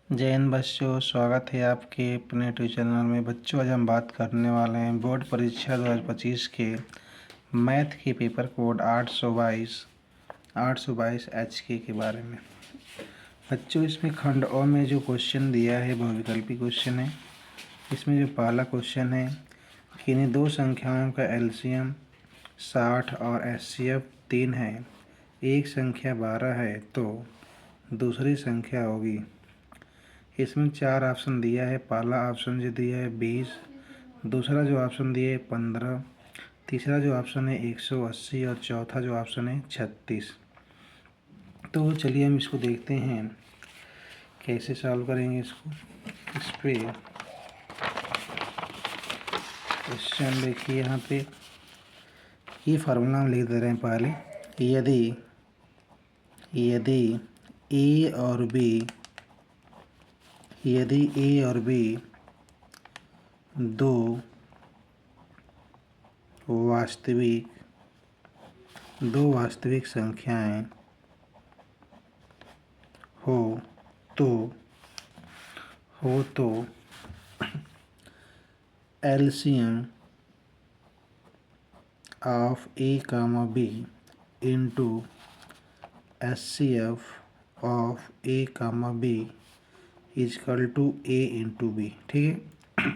जय हिंद बच्चों, स्वागत है आपके अपने यूट्यूब चैनल में। बच्चों, आज हम बात करने वाले हैं बोर्ड परीक्षा 2025 के मैथ के पेपर कोड 822 HK के बारे में। बच्चों, इसमें खंड अ में जो क्वेश्चन दिया है वह विकल्पी क्वेश्चन है। इसमें जो पहला क्वेश्चन है कि इन्हीं दो संख्याओं का एलसीएम 60 और एचसीएफ 3 है, एक संख्या 12 है तो दूसरी संख्या होगी। इसमें 4 ऑप्शन दिया है। पहला ऑप्शन जो दिया है 20, दूसरा जो ऑप्शन दिया है 15, तीसरा जो ऑप्शन है 180 और चौथा जो ऑप्शन है 36। तो चलिए हम इसको देखते हैं कैसे सॉल्व करेंगे इसको। इस पे क्वेश्चन देखिए, यहाँ पे ये फार्मूला हम लिख दे रहे हैं पहले। यदि ए और बी दो वास्तविक संख्याएं हो तो LCM of a comma b into HCF of a comma b is equal to a into b. ठीक है,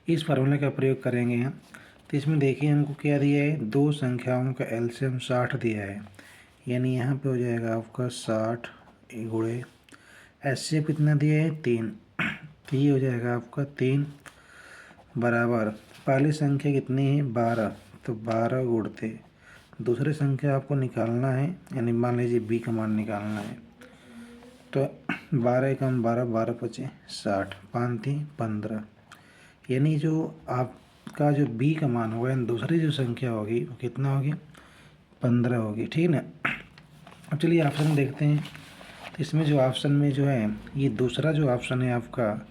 इस फार्मूले का प्रयोग करेंगे हम। तो इसमें देखिए हमको क्या दिया है, दो संख्याओं का एलसीएम 60 दिया है, यानी यहाँ पे हो जाएगा आपका 60 गुणे एचसीएफ कितना दिया है 3, तो ये हो जाएगा आपका 3 बराबर पहली संख्या कितनी है 12, तो 12 गुणते दूसरी संख्या आपको निकालना है, यानी मान लीजिए बी का मान निकालना है। तो 12 एकम 12, 12 पचे 60, 5 थी 15, यानी जो आपका जो बी का मान होगा यानी दूसरी जो संख्या होगी वो कितना होगी 15 होगी। ठीक है ना। अब चलिए ऑप्शन देखते हैं। तो इसमें जो ऑप्शन में जो है ये दूसरा जो ऑप्शन है आपका,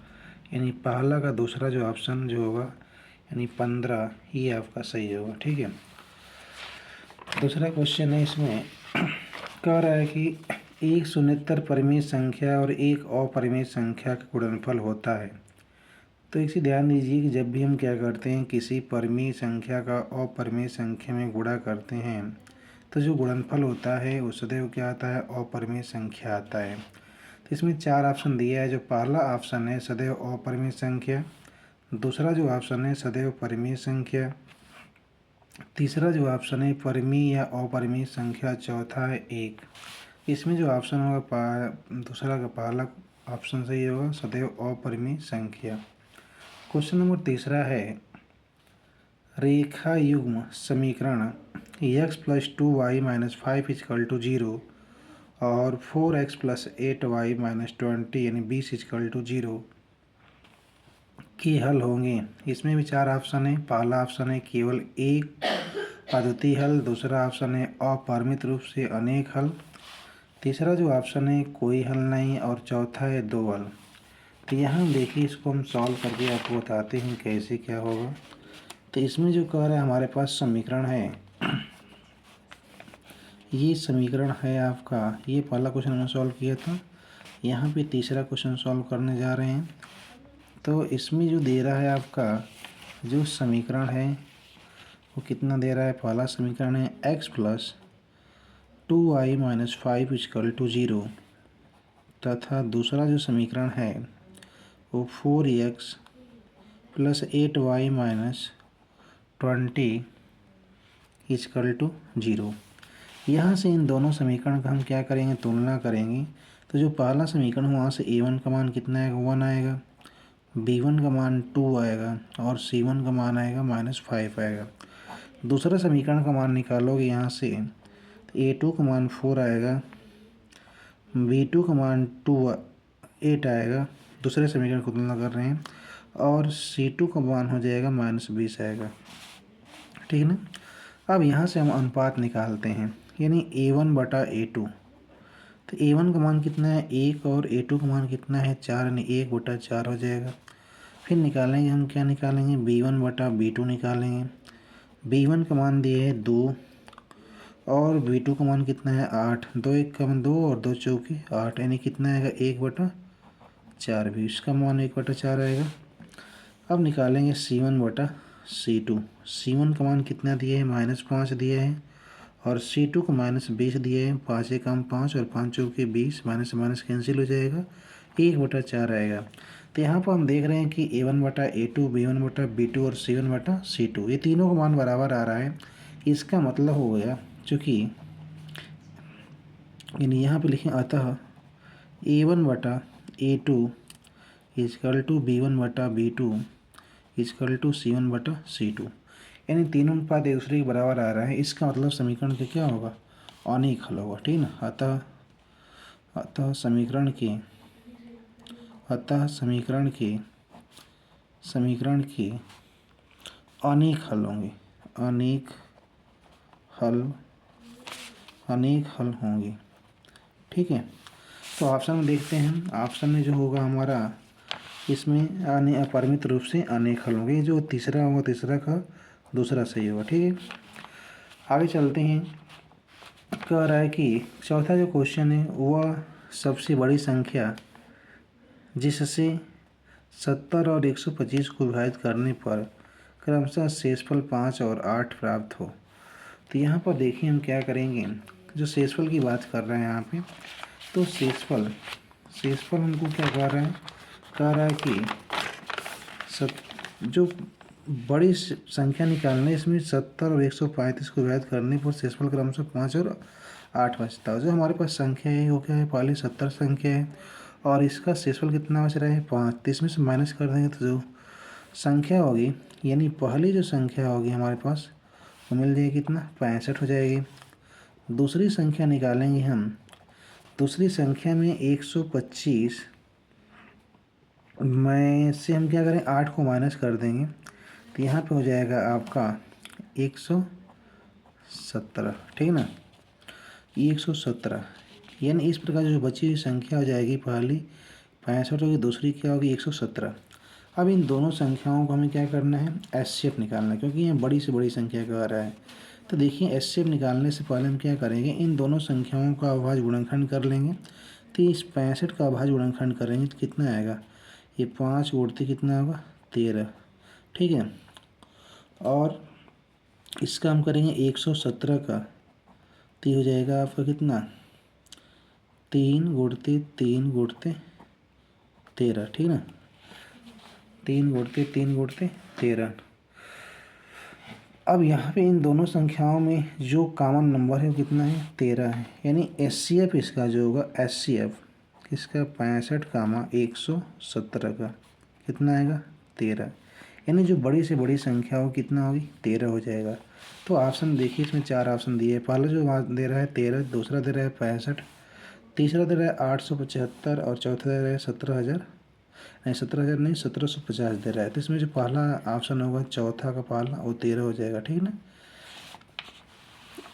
यानी पहला का दूसरा जो ऑप्शन जो होगा यानी 15, ये आपका सही होगा। ठीक है, दूसरा क्वेश्चन है। इसमें कह रहा है कि एक शून्येतर परिमेय संख्या और एक अपरिमेय संख्या का गुणनफल होता है। तो इसी ध्यान दीजिए कि जब भी हम क्या करते हैं किसी परिमेय संख्या का अपरिमेय संख्या में गुणा करते हैं तो जो गुणनफल होता है वो सदैव क्या आता है, अपरिमेय संख्या आता है। तो इसमें 4 ऑप्शन दिया है। जो पहला ऑप्शन है सदैव अपरिमेय संख्या, दूसरा जो ऑप्शन है सदैव परिमेय संख्या, तीसरा जो ऑप्शन है परिमेय या अपरिमेय संख्या, चौथा है 1। इसमें जो ऑप्शन होगा दूसरा का पहला ऑप्शन सही होगा, सदैव अपरिमेय संख्या। क्वेश्चन नंबर तीसरा है रेखा युग्म समीकरण x + 2y - 5 = 0 और 4x + 8y - 20 यानी 20 = 0 के हल होंगे। इसमें भी 4 ऑप्शन है। पहला ऑप्शन है केवल एक अद्वितीय हल, दूसरा ऑप्शन है अपरिमित रूप से अनेक हल, तीसरा जो ऑप्शन है कोई हल नहीं और चौथा है 2 हल। तो यहाँ देखिए इसको हम सॉल्व करके आपको बताते हैं कैसे क्या होगा। तो इसमें जो कह रहा है हमारे पास समीकरण है, ये समीकरण है आपका, ये पहला क्वेश्चन हमने सॉल्व किया था। यहाँ पे तीसरा क्वेश्चन सॉल्व करने जा रहे हैं। तो इसमें जो दे रहा है आपका जो समीकरण है वो कितना दे रहा है। पहला समीकरण है x + 2y - 5 = 0 तथा दूसरा जो समीकरण है वो 4x + 8y - 20 = 0। यहाँ से इन दोनों समीकरण का हम क्या करेंगे, तुलना करेंगे। तो जो पहला समीकरण वहाँ से a1 का मान कितना आएगा 1 आएगा, b1 का मान 2 आएगा और c1 का मान आएगा -5 आएगा। दूसरा समीकरण का मान निकालोगे यहाँ से, तो a2 का मान 4 आएगा, b2 का मान 8 आएगा, दूसरे समीकरण को तुलना कर रहे हैं, और c2 का मान हो जाएगा -20 आएगा। ठीक है ना। अब यहाँ से हम अनुपात निकालते हैं, यानी a1 बटा a2। तो a1 का मान कितना है 1 और a2 का मान कितना है 4, यानी 1 बटा 4 हो जाएगा। फिर निकालेंगे हम क्या निकालेंगे, b1 बटा b2 निकालेंगे। b1 का मान दिए है 2 और b2 का मान कितना है 8, 2 1 का मान 2 और 2 चौके 8, यानी कितना आएगा 1 बटा 4 भी, इसका मान 1/4 आएगा। अब निकालेंगे C1/C2। C1 का मान कितना दिए है, -5 दिए हैं, और C2 को -20 दिए हैं। 5 एकम 5 और 5 चौके 20, माइनस से माइनस कैंसिल हो जाएगा, 1/4 आएगा। तो यहाँ पर हम देख रहे हैं कि A1/A2, B1/B2 और C1/C2 ये तीनों का मान बराबर आ रहा है। इसका मतलब हो गया, चूँकि यानी यहाँ पे लिखें अतः A1/A2 is equal to B1/B2 is equal to C1/C2, यानी तीनों अनुपात एक दूसरे के बराबर आ रहा है। इसका मतलब समीकरण के क्या होगा, अनेक हल होगा, ठीक ना। अतः समीकरण के अनेक हल होंगे, अनेक हल होंगे, ठीक है। तो ऑप्शन में देखते हैं, ऑप्शन में जो होगा हमारा, इसमें अपरिमित रूप से अनेक हल होंगे। जो तीसरा होगा, तीसरा का दूसरा सही होगा, ठीक है। आगे चलते हैं। कह रहा है कि चौथा जो क्वेश्चन है वह सबसे बड़ी संख्या जिससे 70 और 125 को विभाजित करने पर क्रमशः शेषफल 5 और 8 प्राप्त हो। तो यहाँ पर देखिए हम क्या करेंगे, जो शेषफल की बात कर रहे हैं यहाँ पे, तो शेषफल हमको क्या कह रहा है कि जो बड़ी संख्या निकालना है, इसमें 70 और 135 को विभाजित करने पर शेषफल क्रमशः 5 और 8 बचता है। जो हमारे पास संख्या है वो क्या है, पहले 70 संख्या है और इसका शेषफल कितना बच रहा है 5। तो इसमें से माइनस कर देंगे तो जो संख्या होगी, यानी पहली जो संख्या होगी हमारे पास वो मिल जाएगी कितना, 65 हो जाएगी। दूसरी संख्या निकालेंगे हम, दूसरी संख्या में 125 में से हम क्या करें, 8 को माइनस कर देंगे, तो यहाँ पे हो जाएगा आपका 117, ठीक ना, 117। यानी इस प्रकार जो बची हुई संख्या हो जाएगी, पहली 65 होगी, दूसरी क्या होगी 117। अब इन दोनों संख्याओं को हमें क्या करना है, एचसीएफ निकालना है, क्योंकि यहाँ बड़ी से बड़ी संख्या का आ रहा है। तो देखिए एचसीएफ निकालने से पहले हम क्या करेंगे, इन दोनों संख्याओं का अभाज्य गुणनखंड कर लेंगे। तो इस 65 का अभाज्य गुणनखंड करेंगे तो कितना आएगा, ये 5 उड़ते कितना होगा 13, ठीक है। और इसका हम करेंगे 117 का, तो हो जाएगा आपका कितना, 3 गुणते 3 गुणते 13, ठीक ना, 3 गुणते 3 गुणते 13। अब यहाँ पे इन दोनों संख्याओं में जो कॉमन नंबर है वो कितना है, 13 है। यानी एचसीएफ इसका जो होगा, एचसीएफ इसका 65, 117 का कितना आएगा 13। यानी जो बड़ी से बड़ी संख्या हो कितना होगी, 13 हो जाएगा। तो ऑप्शन देखिए, इसमें 4 ऑप्शन दिए हैं। पहला जो दे रहा है 13, दूसरा दे रहा है 65, तीसरा दे रहा है 875 और चौथा दे रहा है 17,000 नहीं 17,000 नहीं 1750 दे रहा है। तो इसमें जो पहला ऑप्शन होगा, चौथा का पहला, वो 13 हो जाएगा, ठीक ना।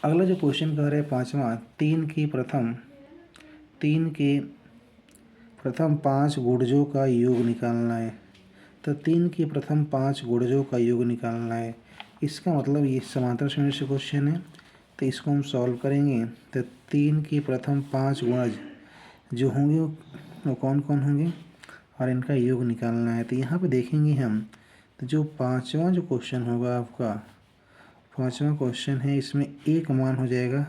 अगला जो क्वेश्चन कह रहे हैं पाँचवा, 3 के प्रथम 5 गुणजों का योग निकालना है। तो 3 के प्रथम 5 गुणजों का योग निकालना है। इसका मतलब ये समांतर श्रेणी से क्वेश्चन है, तो इसको हम सॉल्व करेंगे। तो 3 के प्रथम 5 गुणज जो होंगे वो कौन कौन होंगे और इनका योग निकालना है। तो यहाँ पे देखेंगे हम, तो जो पाँचवा जो क्वेश्चन होगा आपका, पाँचवा क्वेश्चन है, इसमें ए का मान हो जाएगा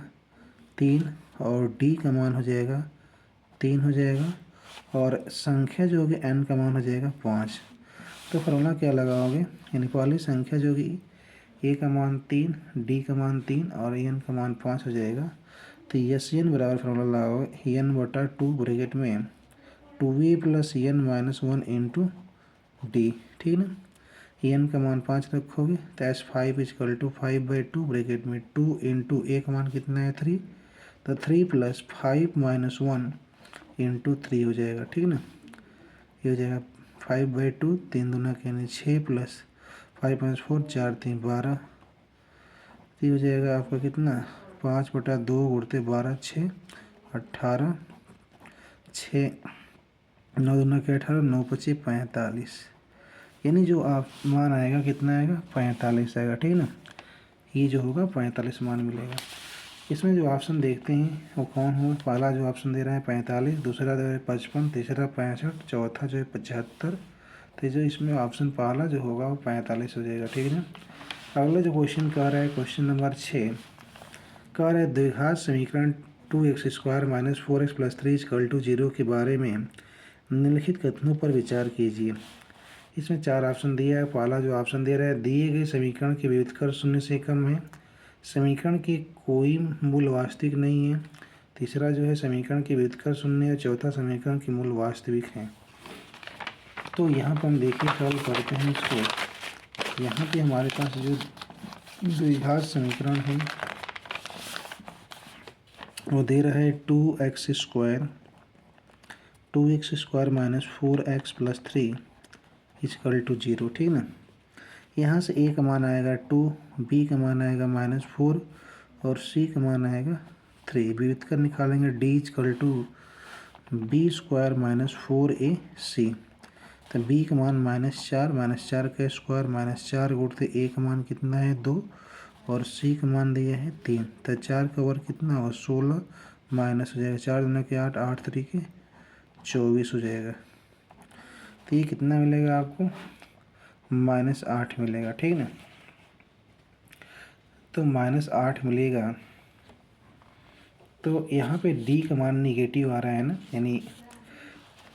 3 और डी का मान हो जाएगा 3 हो जाएगा, और संख्या जो होगी एन का मान हो जाएगा 5। तो फॉर्मूला क्या लगाओगे, यानी पहली संख्या जो होगी ए का मान 3, डी का मान 3 और एन का मान 5 हो जाएगा। तो एस एन बराबर फॉर्मूला लगाओगे, n/2 ब्रैकेट में 2a + n-1 इंटू डी, ठीक ना। एन का मान 5 रखोगे तो S5 = 5/2 ब्रैकेट में 2 इंटू ए का मान कितना है 3, तो 3 + 5 - 1 इंटू 3 हो जाएगा, ठीक ना। ये हो जाएगा 5/2, 3 दूना यानी 6 + 5 - 4 4 3 12। ये हो जाएगा आपका कितना, 5/2 गुणते 12 6 18, 6 9 दूना के 18, 9 × 5 = 45। यानी जो आप मान आएगा कितना आएगा 45 आएगा, ठीक ना। ये जो होगा 45 मान मिलेगा। इसमें जो ऑप्शन देखते हैं वो कौन हो। पहला जो ऑप्शन दे रहा है 45, दूसरा दे रहा है 55, तीसरा 65, चौथा जो है 75। तो जो इसमें ऑप्शन पहला जो होगा वो 45 हो जाएगा, ठीक है ना। अगला जो क्वेश्चन कह रहा है क्वेश्चन नंबर 6 कह रहा है द्विघात समीकरण 2x² - 4x + 3 = 0 के बारे में निम्नलिखित कथनों पर विचार कीजिए। इसमें 4 ऑप्शन दिया है। पहला जो ऑप्शन दे रहा है दिए गए समीकरण के व्युत्क्रम 0 से कम है, समीकरण की कोई मूल वास्तविक नहीं है, तीसरा जो है समीकरण की व्युत्क्रम 0 है, चौथा समीकरण की मूल वास्तविक है। तो यहाँ पर हम देखिए सॉल्व करते हैं इसको। यहाँ पे हमारे पास जो द्विघात समीकरण है वो दे रहा है 2x² - 4x + 3 = 0, ठीक ना। यहाँ से a का मान आएगा 2, b का मान आएगा -4 और c का मान आएगा 3। व्युत्क्रम निकालेंगे d = b² - 4ac। तो b का मान -4 -4 का स्क्वायर -4 गुणित a का मान कितना है 2 और c का मान दिया है 3। तो 4 का वर्ग कितना होगा 16 माइनस हो जाएगा 4 दूना के 8, 8 तरीके 24 हो जाएगा। तो ये कितना मिलेगा आपको -8 मिलेगा, ठीक ना। तो -8 मिलेगा। तो यहाँ पे d का मान निगेटिव आ रहा है ना, यानी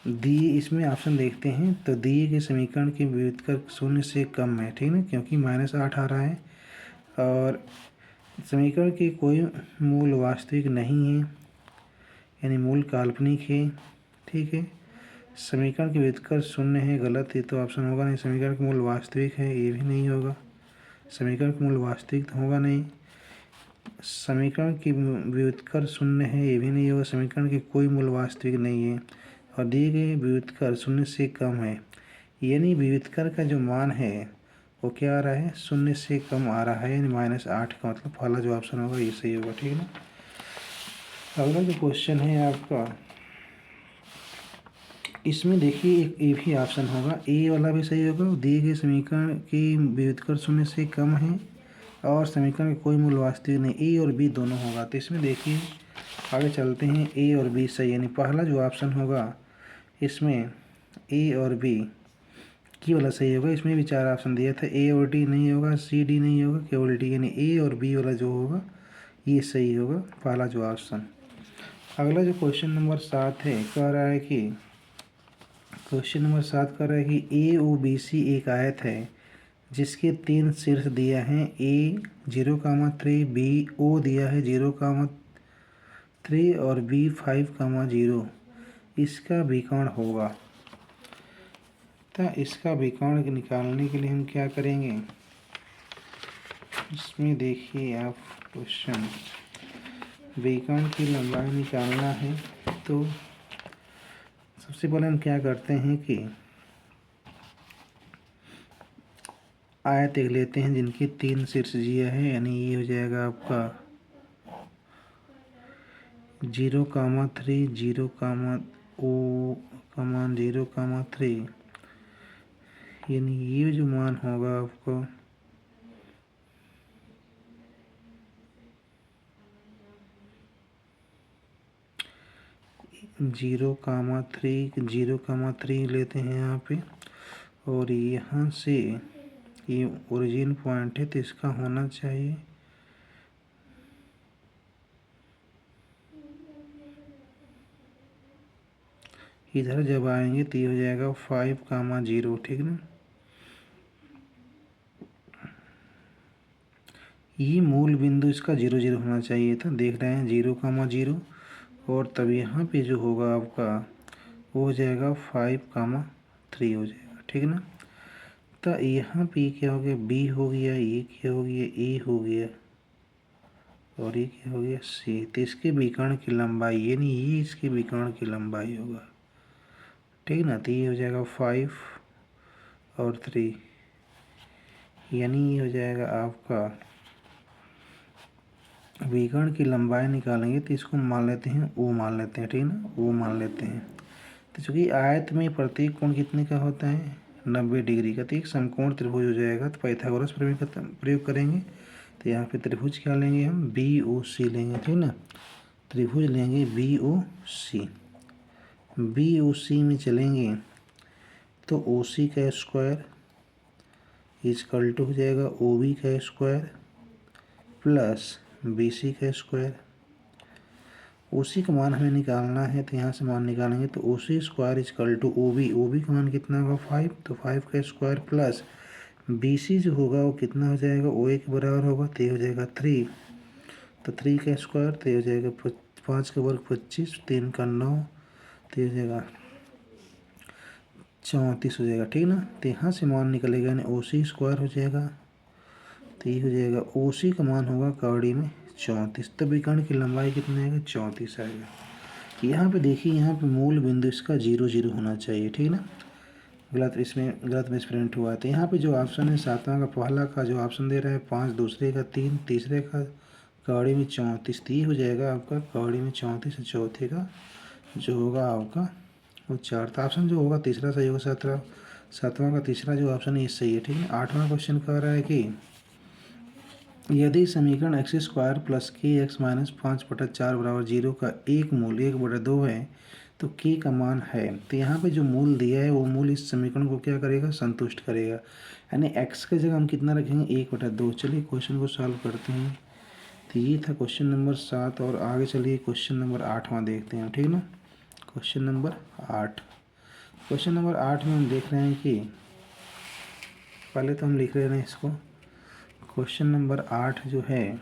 दी इसमें ऑप्शन देखते हैं तो दिए गए समीकरण की व्युत्क्रम 0 से कम है, ठीक ना, क्योंकि -8 आ रहा है और समीकरण की कोई मूल वास्तविक नहीं है, यानी मूल काल्पनिक है, ठीक है। समीकरण की व्युत्क्रम 0 है, गलत है तो ऑप्शन होगा नहीं। समीकरण का मूल वास्तविक है, ये भी नहीं होगा। समीकरण का मूल वास्तविक होगा नहीं। समीकरण की व्युत्क्रम 0 है, ये भी नहीं होगा। समीकरण की कोई मूल वास्तविक नहीं है और दिए गए व्युत्क्रम 0 से कम है, यानी व्युत्क्रम का जो मान है वो क्या आ रहा है 0 से कम आ रहा है, यानी -8 का मतलब पहला जो ऑप्शन होगा ये सही होगा, ठीक है ना। अगला जो क्वेश्चन है आपका, इसमें देखिए एक ए भी ऑप्शन होगा, ए वाला भी सही होगा। दिए गए समीकरण की व्युत्क्रम 0 से कम है और समीकरण का कोई मूल वास्तविक नहीं, ए और बी दोनों होगा। तो इसमें देखिए आगे चलते हैं, ए और बी सही, यानी पहला जो ऑप्शन होगा इसमें ए और बी की वाला सही होगा। इसमें भी 4 ऑप्शन दिया था, ए और डी नहीं होगा, सी डी नहीं होगा, केवल डी, यानी ए और बी वाला जो होगा ये सही होगा, पहला जो ऑप्शन। अगला जो क्वेश्चन नंबर 7 है कह रहा है कि क्वेश्चन नंबर 7 कह रहा है कि ए ओ बी सी एक आयत है जिसके 3 शीर्ष दिया है, ए 0,3, बी ओ दिया है 0,3 और बी 5,0। इसका विकर्ण होगा। तो इसका विकर्ण निकालने के लिए हम क्या करेंगे, इसमें देखिए आप क्वेश्चन विकर्ण की लंबाई निकालना है तो सबसे पहले हम क्या करते हैं कि आयत एक लेते हैं जिनकी 3 शीर्ष दिया है, यानी ये हो जाएगा आपका 0,3, 0,3, यानी ये जो मान होगा आपको 0,3 लेते हैं यहाँ पे और यहाँ से ये ओरिजिन पॉइंट है तो इसका होना चाहिए इधर जब आएंगे तो ये हो जाएगा 5,0, ठीक ना। ये मूल बिंदु इसका 0, 0 होना चाहिए था, देख रहे हैं 0,0 और तब यहाँ पे जो होगा आपका वो हो जाएगा 5,3 हो जाएगा, ठीक ना। तो यहाँ पे क्या हो गया बी हो गया, ये क्या हो गया ए हो गया और ये क्या हो गया सी। तो इसके विकर्ण की लंबाई, यानी ये इसके विकर्ण की लंबाई होगा, ठीक ना। तो ये हो जाएगा 5 और 3, यानी ये हो जाएगा आपका विकर्ण की लंबाई निकालेंगे तो इसको मान लेते हैं ओ मान लेते हैं, ठीक ना, ओ मान लेते हैं। तो चूँकि आयत में प्रत्येक कोण कितने का होता है 90 डिग्री का, तो एक समकोण त्रिभुज हो जाएगा। तो पाइथागोरस प्रमेय का प्रयोग करेंगे तो यहाँ पे त्रिभुज क्या लेंगे हम, बी ओ सी लेंगे, ठीक ना। त्रिभुज लेंगे बी ओ सी। बी ओ सी में चलेंगे तो ओ सी का स्क्वायर इजकल टू हो जाएगा ओ बी का स्क्वायर प्लस बी सी का स्क्वायर। ओ सी का मान हमें निकालना है तो यहाँ से मान निकालेंगे तो O C square is equal to O B का मान कितना होगा 5, तो 5 का स्क्वायर प्लस बी सी जो होगा वो कितना हो जाएगा, ओ ए के बराबर होगा तो ये हो जाएगा 3, तो 3 का स्क्वायर तो ये हो जाएगा 5 का वर्ग 25, 3 का 9 तो ये हो जाएगा 34 हो जाएगा, ठीक ना। तो यहाँ से मान निकलेगा यानी ओ सी स्क्वायर हो जाएगा, तो ये हो जाएगा ओ सी का मान होगा कौड़ी में 34, तो विकर्ण की लंबाई कितनी आएगा 34 आएगा। यहाँ पे देखिए, यहाँ पे मूल बिंदु इसका 0 0 होना चाहिए, ठीक ना। गलत मिसप्रिंट हुआ है। तो यहाँ पे जो ऑप्शन है 7वां का पहला का जो ऑप्शन दे रहा है 5, दूसरे का 3, तीसरे का कौड़ी में 34, तो ये हो जाएगा आपका कौड़ी में 34, चौथे का जो होगा आपका वो 4। तो ऑप्शन जो होगा तीसरा सही होगा 7वां का तीसरा जो ऑप्शन है ये सही है, ठीक है। 8वां क्वेश्चन कह रहा है कि यदि समीकरण एक्स स्क्वायर प्लस के एक्स माइनस 5/4 बराबर 0 का एक मूल 1/2 है तो के का मान है। तो यहाँ पे जो मूल दिया है वो मूल इस समीकरण को क्या करेगा, संतुष्ट करेगा। यानी एक्स की जगह हम कितना रखेंगे 1/2। चलिए क्वेश्चन को सॉल्व करते हैं। तो ये था क्वेश्चन नंबर 7 और आगे चलिए क्वेश्चन नंबर 8वां देखते हैं, ठीक ना। क्वेश्चन नंबर 8, क्वेश्चन नंबर 8 में हम देख रहे हैं कि पहले तो हम लिख रहे हैं इसको। क्वेश्चन नंबर 8 जो है,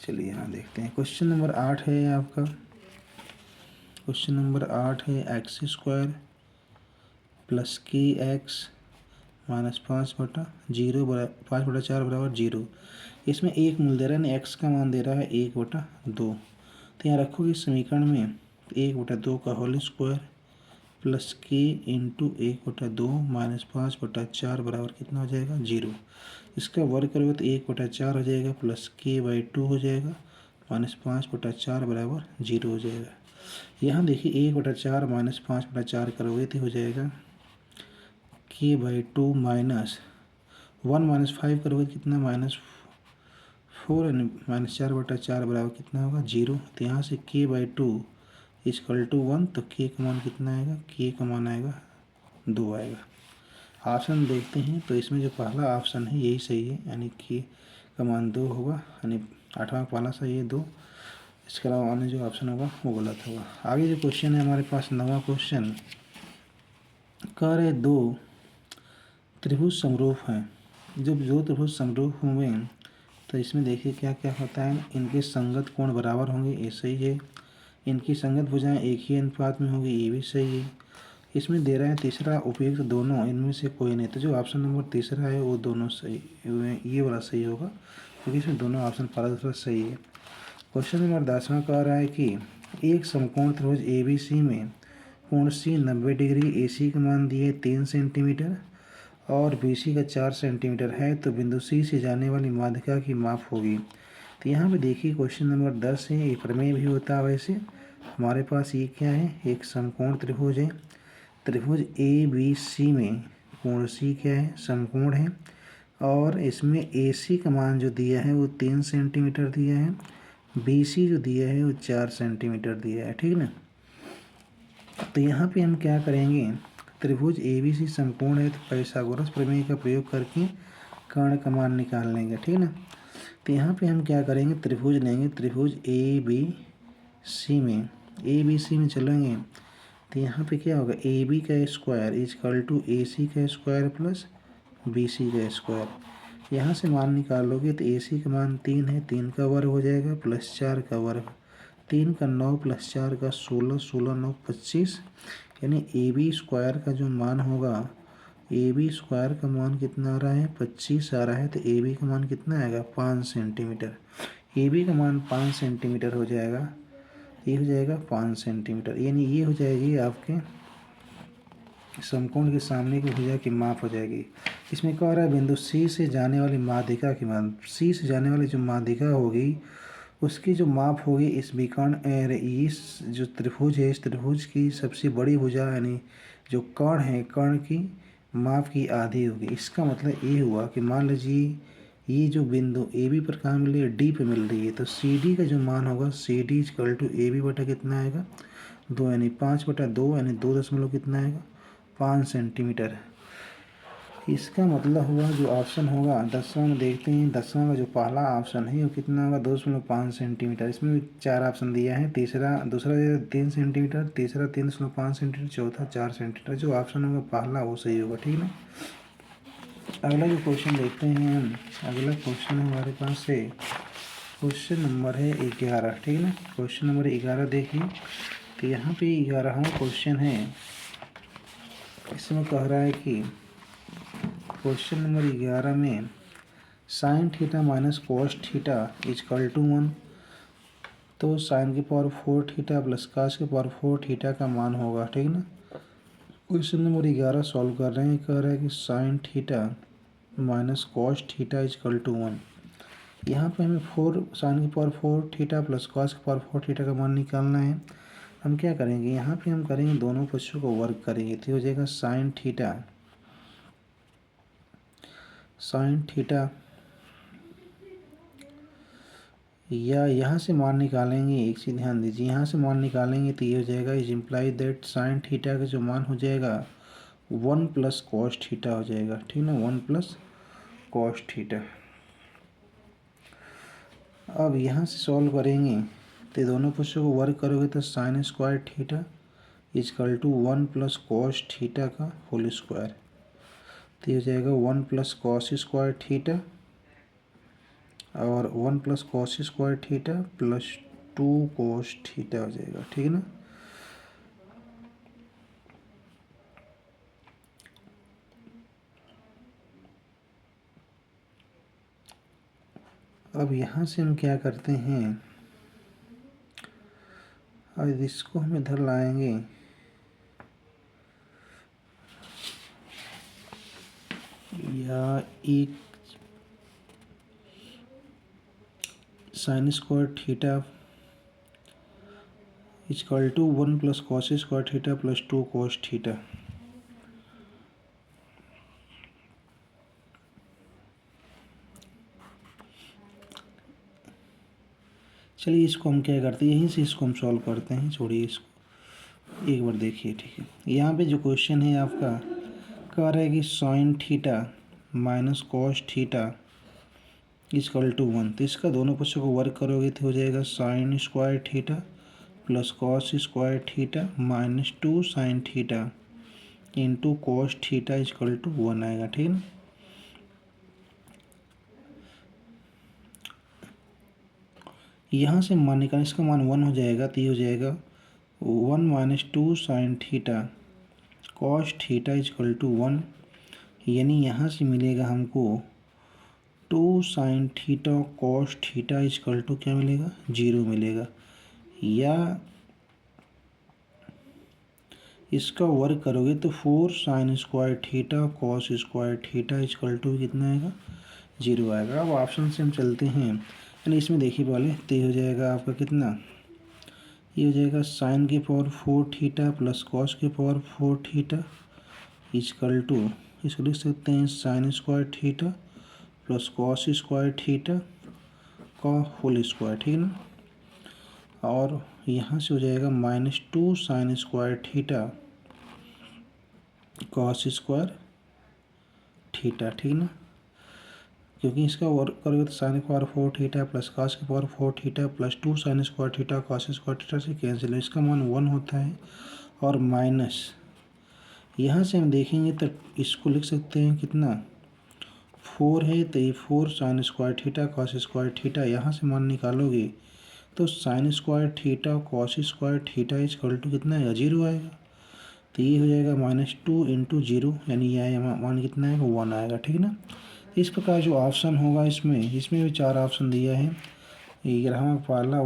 चलिए यहाँ देखते हैं। क्वेश्चन नंबर 8 है आपका, क्वेश्चन नंबर 8 है एक्स स्क्वायर प्लस के एक्स माइनस 5/4 बराबर 0। इसमें एक मूल दे रहा है ना, एक्स का मान दे रहा है 1/2। तो यहाँ रखोगे समीकरण में 1/2 का होल स्क्वायर प्लस के इंटू 1/2 माइनस 5/4 बराबर कितना हो जाएगा 0। इसका वर्ग करोगे तो 1/4 हो जाएगा प्लस k/2 हो जाएगा माइनस 5/4 बराबर 0 हो जाएगा। यहाँ देखिए 1/4 माइनस 5/4 करोगे तो हो जाएगा k/2 माइनस 1 माइनस 5 करोगे कितना -4 यानी -4/4 बराबर कितना होगा 0। तो यहाँ से k/2 इजकल टू 1, तो k का मान कितना आएगा, k का मान आएगा 2 आएगा। ऑप्शन देखते हैं तो इसमें जो पहला ऑप्शन है यही सही है, यानी k का मान 2 होगा, यानी 8वां पहला सही है 2। इसके अलावा अन्य जो ऑप्शन होगा वो गलत होगा। आगे जो क्वेश्चन है हमारे पास 9वां क्वेश्चन कह रहे दो त्रिभुज समरूप हैं। जब दो त्रिभुज समरूप होंगे तो इसमें देखिए क्या क्या होता है, इनके संगत कोण बराबर होंगे, ये सही है। इनकी संगत भुजाएं एक ही अनुपात में होंगी, ये भी सही है। इसमें दे रहा है तीसरा उपयुक्त दोनों इनमें से कोई नहीं, तो जो ऑप्शन नंबर तीसरा है वो दोनों सही, ये वाला सही होगा क्योंकि इसमें दोनों ऑप्शन पहला दूसरा सही है। क्वेश्चन नंबर 10वां कह रहा है कि एक समकोण त्रिभुज ए बी सी में कोण सी 90 डिग्री, ए सी का मान दिए 3 सेंटीमीटर और बी सी का 4 सेंटीमीटर है, तो बिंदु सी से जाने वाली माध्यिका की माप होगी। तो यहाँ पे देखिए क्वेश्चन नंबर 10 है, ये प्रमेय भी होता है। वैसे हमारे पास ये क्या है, एक समकोण त्रिभुज है। त्रिभुज ए बी सी में कोण सी क्या है, समकोण है, और इसमें ए सी का मान जो दिया है वो 3 सेंटीमीटर दिया है, बी सी जो दिया है वो 4 सेंटीमीटर दिया है, ठीक ना। तो यहाँ पे हम क्या करेंगे, त्रिभुज ए बी सी समकोण है तो पाइथागोरस प्रमेय का प्रयोग करके कर्ण का मान निकाल लेंगे, ठीक ना। तो यहाँ पे हम क्या करेंगे, त्रिभुज लेंगे, त्रिभुज ए बी सी में चलेंगे तो यहाँ पे क्या होगा, ए बी का स्क्वायर इजकल टू ए सी का स्क्वायर प्लस बी सी का स्क्वायर। यहाँ से मान निकालोगे तो ए सी का मान 3 है, 3 का वर्ग हो जाएगा प्लस 4 का वर्ग, 3 का 9 प्लस 4 का 16, 16 9 25, यानी ए बी स्क्वायर का जो मान होगा, ए बी स्क्वायर का मान कितना आ रहा है 25 आ रहा है, तो ए बी का मान कितना आएगा 5 सेंटीमीटर। ए बी का मान 5 सेंटीमीटर हो जाएगा, ये हो जाएगा 5 सेंटीमीटर, यानी ये हो जाएगी आपके समकोण के सामने की भुजा की माप हो जाएगी। इसमें क्या हो रहा है, बिंदु सी से जाने वाली माध्यिका की माप, सी से जाने वाली जो माध्यिका होगी उसकी जो माप होगी इस विकर्ण, इस जो त्रिभुज है, इस त्रिभुज की सबसे बड़ी भुजा यानी जो कर्ण है, कर्ण की माप की आधी होगी। इसका मतलब ये हुआ कि मान लीजिए ये जो बिंदु ए बी पर कहाँ मिल रही है, डी पे मिल रही है, तो सी डी का जो मान होगा c d equal to a b बटा कितना आएगा 2, यानी 5/2, यानी 2 दशमलव कितना आएगा 5 सेंटीमीटर। इसका मतलब हुआ जो ऑप्शन होगा 10वां में देखते हैं, 10वां का जो पहला ऑप्शन है वो कितना होगा 2.5 सेंटीमीटर। इसमें भी 4 ऑप्शन दिया है, दूसरा 3 सेंटीमीटर, तीसरा 3.5 सेंटीमीटर, चौथा 4 सेंटीमीटर। जो ऑप्शन होगा पहला वो सही होगा, ठीक है ना। अगला जो क्वेश्चन देखते हैं हम, अगला क्वेश्चन हमारे पास है क्वेश्चन नंबर है 11, ठीक है ना। क्वेश्चन नंबर 11 देखिए, तो यहाँ पे 11वां क्वेश्चन है। इसमें कह रहा है कि क्वेश्चन नंबर 11 में sine theta minus cos theta equal to 1, तो साइन की पावर 4 थीटा प्लस कॉस की पावर 4 थीटा का मान होगा, ठीक है ना। क्वेश्चन नंबर 11 सॉल्व कर रहे हैं। कह रहा है कि sine theta minus cos theta equal to 1। यहाँ पे हमें 4 साइन की पावर 4 थीटा प्लस कॉस की पावर 4 थीटा का मान निकालना है। हम क्या करेंगे, यहाँ पे हम करेंगे दोनों पक्षों को वर्ग करेंगे, तो हो जाएगा साइन थीटा या यहाँ से मान निकालेंगे। एक चीज़ ध्यान दीजिए, यहाँ से मान निकालेंगे तो ये हो जाएगा is imply that sine theta का जो मान हो जाएगा 1 प्लस कॉस थीटा हो जाएगा, ठीक ना, 1 प्लस कॉस थीटा। अब यहाँ से सॉल्व करेंगे तो दोनों पक्षों को वर्ग करोगे तो sine square theta equal to 1 plus cos theta का होल स्क्वायर, तो ये हो जाएगा 1 प्लस कॉस स्क्वायर थीटा और 1 plus cos square theta plus 2 cos theta हो जाएगा, ठीक है ना। अब यहाँ से हम क्या करते हैं, अब इसको हम इधर लाएंगे, या एक sine square theta equal to 1 plus cos square theta plus 2 cos theta. चलिए इसको हम क्या करते हैं, यहीं से इसको हम सॉल्व करते हैं, छोड़िए इसको, एक बार देखिए, ठीक है। यहाँ पे जो क्वेश्चन है आपका कह रहा है कि sine theta minus cos theta equal to 1, तो इसका दोनों पक्षों को वर्ग करोगे तो हो जाएगा sine square theta plus cos square theta minus 2 sine theta into cos theta equal to 1 आएगा, ठीक है। यहाँ से मान निकाल, इसका मान 1 हो जाएगा तो ये हो जाएगा 1 minus 2 sine theta cos theta equal to 1, यानी यहाँ से मिलेगा हमको 2 sine theta cos theta equal to क्या मिलेगा 0 मिलेगा, या इसका वर्ग करोगे तो 4 sine square theta cos square theta equal to कितना आएगा 0 आएगा। अब ऑप्शन से हम चलते हैं, यानी इसमें देखिए पहले, तो हो जाएगा आपका कितना, ये हो जाएगा साइन की पावर 4 थीटा प्लस कॉस की पावर 4 थीटा इक्वल टू, इसको लिख सकते हैं sign square theta plus cos square theta का होल स्क्वायर, ठीक है ना। और यहाँ से हो जाएगा minus 2 sign square theta cos square theta, ठीक है ना, क्योंकि इसका वर्क करोगे तो साइन की पावर 4 थीटा प्लस कॉस की power 4 theta plus 2 sign square theta cos square theta से कैंसिल है, इसका मान 1 होता है। और माइनस यहाँ से हम देखेंगे तो इसको लिख सकते हैं कितना 4 है, तो ये 4 sine square theta cos square theta, यहाँ से मान निकालोगे तो sine square theta cos square theta equal to कितना आएगा 0 आएगा, तो ये हो जाएगा -2 इंटू 0, यानी यह मान कितना आएगा 1 आएगा, ठीक है ना। इस प्रकार जो ऑप्शन होगा इसमें भी 4 ऑप्शन दिया है। 11वां पहला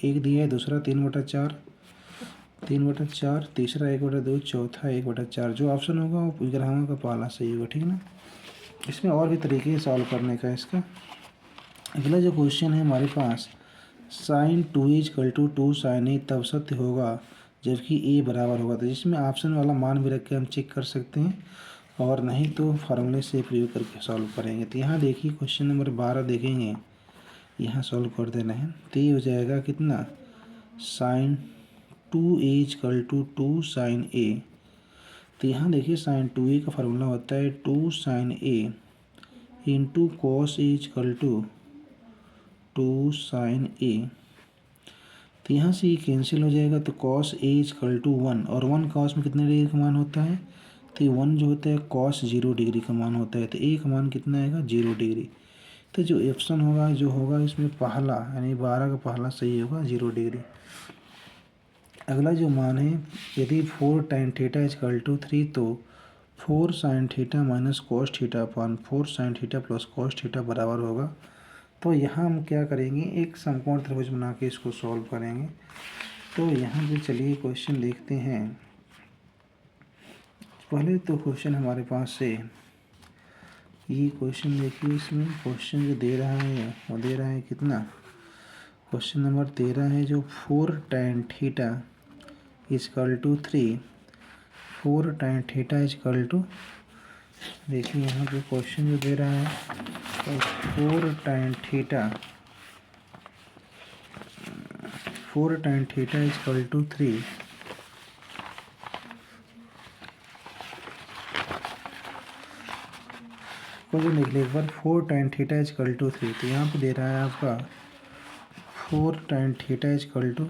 1 दिया है, दूसरा 3/4, तीसरा 1/2, चौथा 1/4। जो ऑप्शन होगा वो 11वां का पहला सही होगा, ठीक है ना। इसमें और भी तरीके सॉल्व करने का इसका। अगला जो क्वेश्चन है हमारे पास, sine 2a equal to 2 sine a तब सत्य होगा जबकि ए बराबर होगा, तो जिसमें ऑप्शन वाला मान भी रख के हम चेक कर सकते हैं। और नहीं तो फार्मूले से प्रयोग करके सॉल्व करेंगे। तो यहाँ देखिए क्वेश्चन नंबर 12 देखेंगे, यहाँ सॉल्व कर देना है। तो ये हो जाएगा कितना, sine 2a equal to 2 sine a. तो यहाँ देखिए साइन 2a का फार्मूला होता है 2 sine a into cos a equal to 2 sine a. तो यहाँ से ये कैंसिल हो जाएगा, तो कॉस ए इक्वल टू 1, और 1 कॉस में कितने डिग्री का मान होता है, तो 1 जो होता है कॉस 0 डिग्री का मान होता है। तो ए का मान कितना आएगा, 0 डिग्री। तो जो ऑप्शन होगा जो होगा इसमें पहला, यानी 12 का पहला सही होगा, 0 डिग्री। अगला जो मान है, यदि 4 tan थीटा इक्वल टू 3, तो 4 sin theta minus cos theta upon 4 sin theta plus cos theta बराबर होगा। तो यहाँ हम क्या करेंगे, एक समकोण त्रिभुज बना के इसको सॉल्व करेंगे। तो यहाँ पे चलिए क्वेश्चन देखते हैं। पहले तो क्वेश्चन हमारे पास से ये क्वेश्चन देखिए, इसमें क्वेश्चन जो दे रहा है वो दे रहा है कितना, क्वेश्चन नंबर 13 है जो 4 tan theta equal to 3, 4 tan theta equal to, देखिए यहाँ पे क्वेश्चन जो दे रहा है तो 4 tan theta equal to 3, question लिख लिया एक बार, 4 tan थीटा इक्वल टू 3। तो यहाँ पे दे रहा है आपका 4 tan थीटा इक्वल टू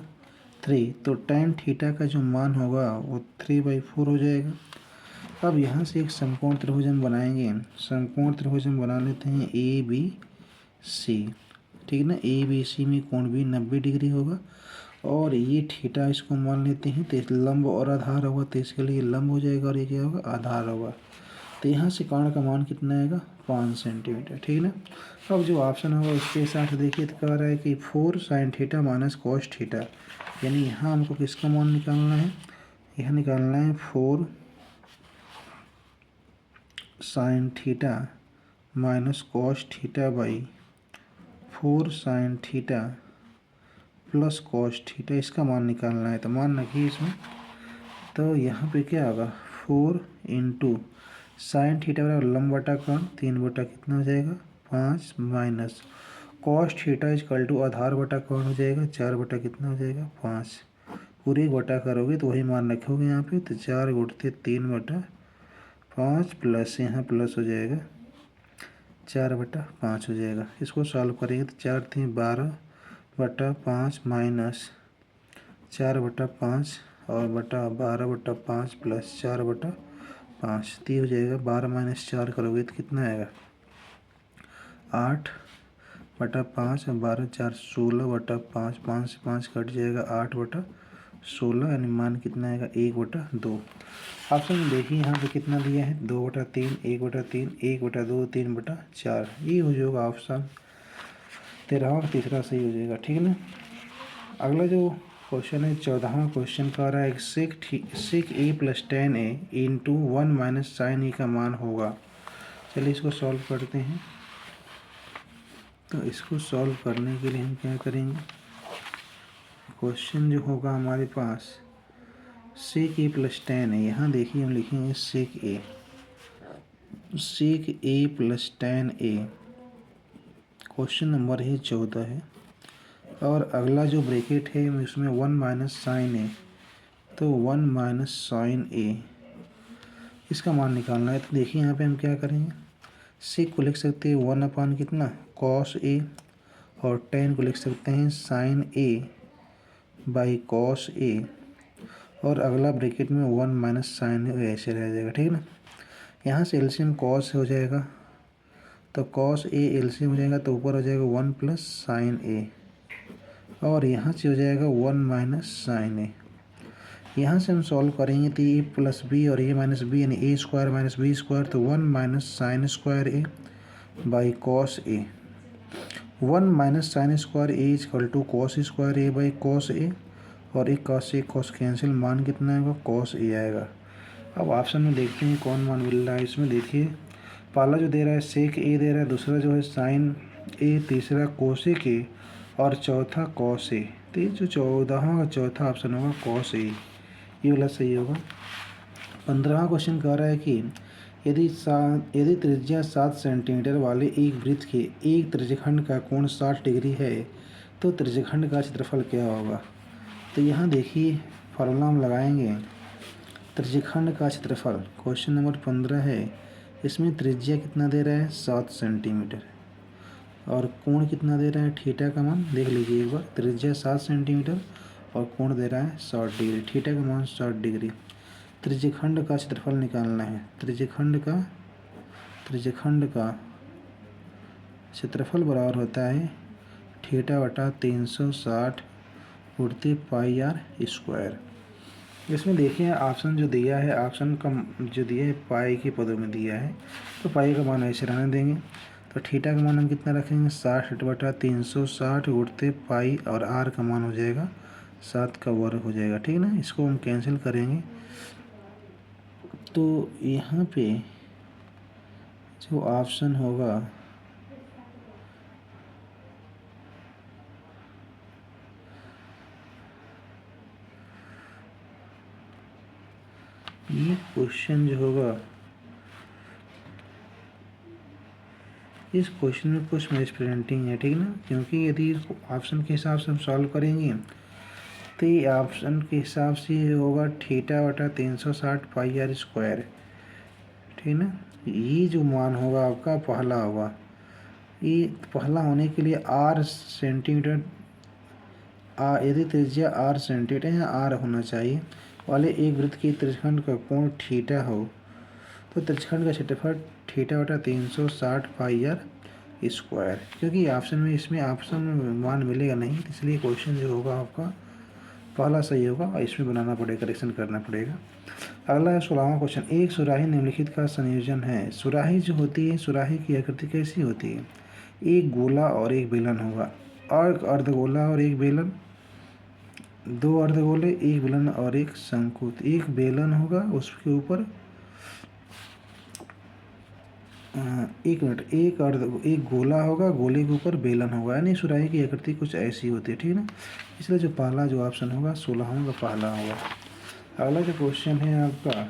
3, तो tan थीटा का जो मान होगा वो 3/4 हो जाएगा। अब यहाँ से एक समकोण त्रिभुज हम बनाएंगे। समकोण त्रिभुज हम बना लेते हैं ए बी सी, ठीक है ना। ए बी सी में कोण भी 90 डिग्री होगा, और ये थीटा इसको मान लेते हैं। तो लंब और आधार होगा, तो इसके लिए लंब हो जाएगा और ये क्या होगा, आधार होगा। तो यहाँ से कोण का मान कितना आएगा, 5 सेंटीमीटर, ठीक है ना। अब जो ऑप्शन होगा उसके साथ देखिए, तो कह रहा है कि 4 sin theta minus cos theta, यानी यहाँ हमको किसका मान निकालना है, यह निकालना है 4 sin theta minus cos theta by 4 sin theta plus cos theta, इसका मान निकालना है। तो मान रखिए इसमें, तो यहाँ पे क्या होगा, 4 इंटू साइन थीटा बराबर लंब बटा कोण 3 बटा कितना हो जाएगा, 5, minus cos theta equal to आधार बटा कोण हो जाएगा 4 बटा कितना हो जाएगा, 5। पूरे बटा करोगे तो वही मान रखोगे यहाँ पे, तो 4 गुणते 3 बटा 5 प्लस यहाँ प्लस हो जाएगा 4 बटा 5 हो जाएगा। इसको सॉल्व करेंगे तो 4 3 12 बटा 5 माइनस 4 बटा 5 और बटा 12 बटा 5 प्लस 4 बटा 5, तो हो जाएगा 12 माइनस 4 करोगे तो कितना आएगा, 8 बटा 5 और 12 4 16 बटा 5, 5 से 5 कट जाएगा 8 बटा 16, यानी मान कितना आएगा 1 बटा 2। ऑप्शन में देखिए यहाँ पे कितना दिया है, 2 बटा 3, 1 बटा 3, 1 बटा 2, 3 बटा 4, ये हो जाएगा ऑप्शन 13 और तीसरा सही हो जाएगा, ठीक है ना। अगला जो क्वेश्चन है 14वां क्वेश्चन का रहा है, सेक ए प्लस tan ए इंटू 1 माइनस साइन ए का मान होगा। चलिए इसको सॉल्व करते हैं। तो इसको सॉल्व करने के लिए हम क्या करेंगे, क्वेश्चन जो होगा हमारे पास सेक ए प्लस tan ए, यहाँ देखिए हम लिखेंगे सेक ए प्लस tan ए, क्वेश्चन नंबर है 14 है। और अगला जो ब्रैकेट है उसमें 1 माइनस साइन ए, तो 1 माइनस साइन ए, इसका मान निकालना है। तो देखिए यहाँ पे हम क्या करेंगे, सेक को लिख सकते हैं 1 अपान कितना, कॉस ए, और tan को लिख सकते हैं sign A by cos a, और अगला ब्रैकेट में 1 माइनस साइन ए ऐसे रह जाएगा, ठीक है ना। यहाँ से एलसीएम कॉस हो जाएगा, तो कॉस ए एलसीएम हो जाएगा, तो ऊपर हो जाएगा 1 प्लस साइन ए, और यहाँ से हो जाएगा 1 माइनस साइन ए। यहाँ से हम सॉल्व करेंगे तो ए प्लस बी और ए माइनस बी, यानी a square minus b square, तो 1 minus sine square a by cos a, 1 minus sine square a equal to cos square a by cos a, और एक कॉस से कॉस कैंसिल, मान कितना आएगा, cos A आएगा। अब ऑप्शन में देखते हैं कौन मान मिल रहा है। इसमें देखिए पहला जो दे रहा है सेक ए दे रहा है, दूसरा जो है साइन ए, तीसरा कोसेक ए, और चौथा कॉस ए। तो ये जो 14वां का चौथा ऑप्शन होगा कॉस ए, ये वाला सही होगा। 15वां क्वेश्चन कह रहा है कि यदि त्रिज्या 7 सेंटीमीटर वाले एक वृत्त के एक त्रिज्यखंड का कोण 60 डिग्री है तो त्रिज्यखंड का क्षेत्रफल क्या होगा। तो यहाँ देखिए फार्मूला हम लगाएंगे। त्रिज्यखंड का क्षेत्रफल क्वेश्चन नंबर 15 है। इसमें त्रिज्या कितना दे रहा है 7 सेंटीमीटर और कोण कितना दे रहा है थीटा का मान देख लीजिए एक बार। त्रिज्या 7 सेंटीमीटर और कोण दे रहा है 60 डिग्री, थीटा का मान 60 डिग्री। त्रिज्यखंड का क्षेत्रफल निकालना है। त्रिज्यखंड का क्षेत्रफल बराबर होता है थीटा बटा 360 उड़ते पाई आर स्क्वायर। इसमें देखिए ऑप्शन जो दिया है, ऑप्शन का जो दिया है पाई के पदों में दिया है, तो पाई का मान ऐसे रहने देंगे। तो थीटा का मान हम कितना रखेंगे 60 बटा 360 उड़ते पाई और आर का मान हो जाएगा 7 का वर्ग हो जाएगा, ठीक है ना। इसको हम कैंसिल करेंगे तो यहाँ पे जो ऑप्शन होगा ये क्वेश्चन जो होगा, इस क्वेश्चन में कुछ मिसप्रिंटिंग है, ठीक है ना। क्योंकि यदि ऑप्शन के हिसाब से हम सॉल्व करेंगे तो ये ऑप्शन के हिसाब से होगा थीटा बटा 360 पाई आर स्क्वायर, ठीक ना। ये जो मान होगा आपका पहला होगा। ये पहला होने के लिए आर सेंटीमीटर, यदि त्रिज्या आर सेंटीमीटर या आर होना चाहिए वाले एक वृत्त की त्रिज्यखंड का कोण थीटा हो तो त्रिज्यखंड का क्षेत्रफल थीटा बटा 360 पाई आर स्क्वायर। क्योंकि ऑप्शन में इसमें ऑप्शन में मान मिलेगा नहीं, इसलिए क्वेश्चन जो होगा आपका पहला सही होगा और इसमें बनाना पड़ेगा, करेक्शन करना पड़ेगा। अगला है 16वां क्वेश्चन। एक सुराही निम्नलिखित का संयोजन है। सुराही जो होती है, सुराही की आकृति कैसी होती है, एक गोला और एक बेलन होगा और अर्धगोला और एक बेलन, दो अर्धगोले, एक बेलन और एक शंकु। एक बेलन होगा उसके ऊपर एक गोला होगा, गोले के ऊपर बेलन होगा, यानी सुराही की आकृति कुछ ऐसी होती है, ठीक है ना। इसलिए जो पहला जो ऑप्शन होगा 16वां का पहला होगा। अगला जो क्वेश्चन है आपका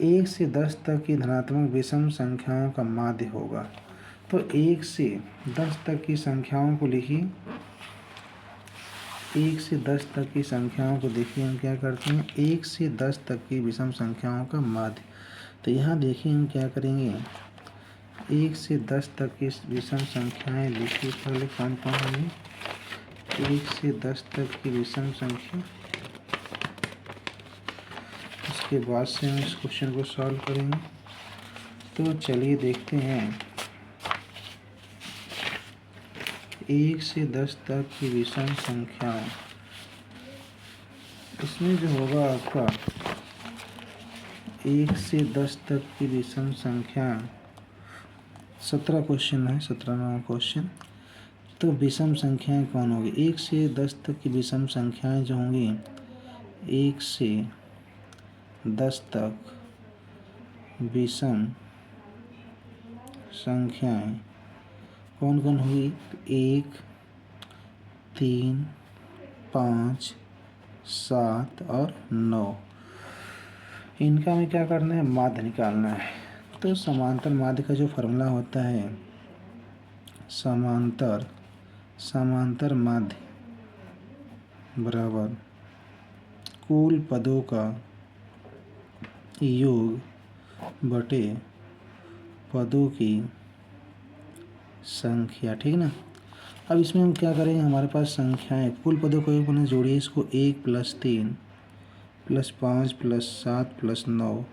1 से 10 तक की धनात्मक विषम संख्याओं का माध्य होगा। तो 1 से 10 तक की संख्याओं को लिखिए। 1 से 10 तक की संख्याओं को देखिए हम क्या करते हैं, 1 से 10 तक की विषम संख्याओं का माध्य। तो यहाँ देखिए हम क्या करेंगे, 1 से 10 तक की विषम संख्याएं लिखिए। पहले कौन कौन होंगी, 1 से 10 तक की विषम संख्या, उसके बाद से हम इस क्वेश्चन को सॉल्व करेंगे। तो चलिए देखते हैं 1 से 10 तक की विषम संख्याएं। इसमें जो होगा आपका 1 से 10 तक की विषम संख्या 17 क्वेश्चन है, 17वां क्वेश्चन। तो विषम संख्याएं कौन होगी, 1 से 10 तक की विषम संख्याएं जो होंगी, 1 से 10 तक विषम संख्याएं कौन कौन होगी, 1, 3, 5, 7 और 9। इनका हमें क्या करना है, माध्य निकालना है। तो समांतर माध्य का जो फॉर्मूला होता है, समांतर माध्य बराबर कुल पदों का योग बटे पदों की संख्या, ठीक है ना। अब इसमें हम क्या करेंगे, हमारे पास संख्याएं, कुल पदों का योग बना, जोड़िए इसको 1 + 3 + 5 + 7 + 9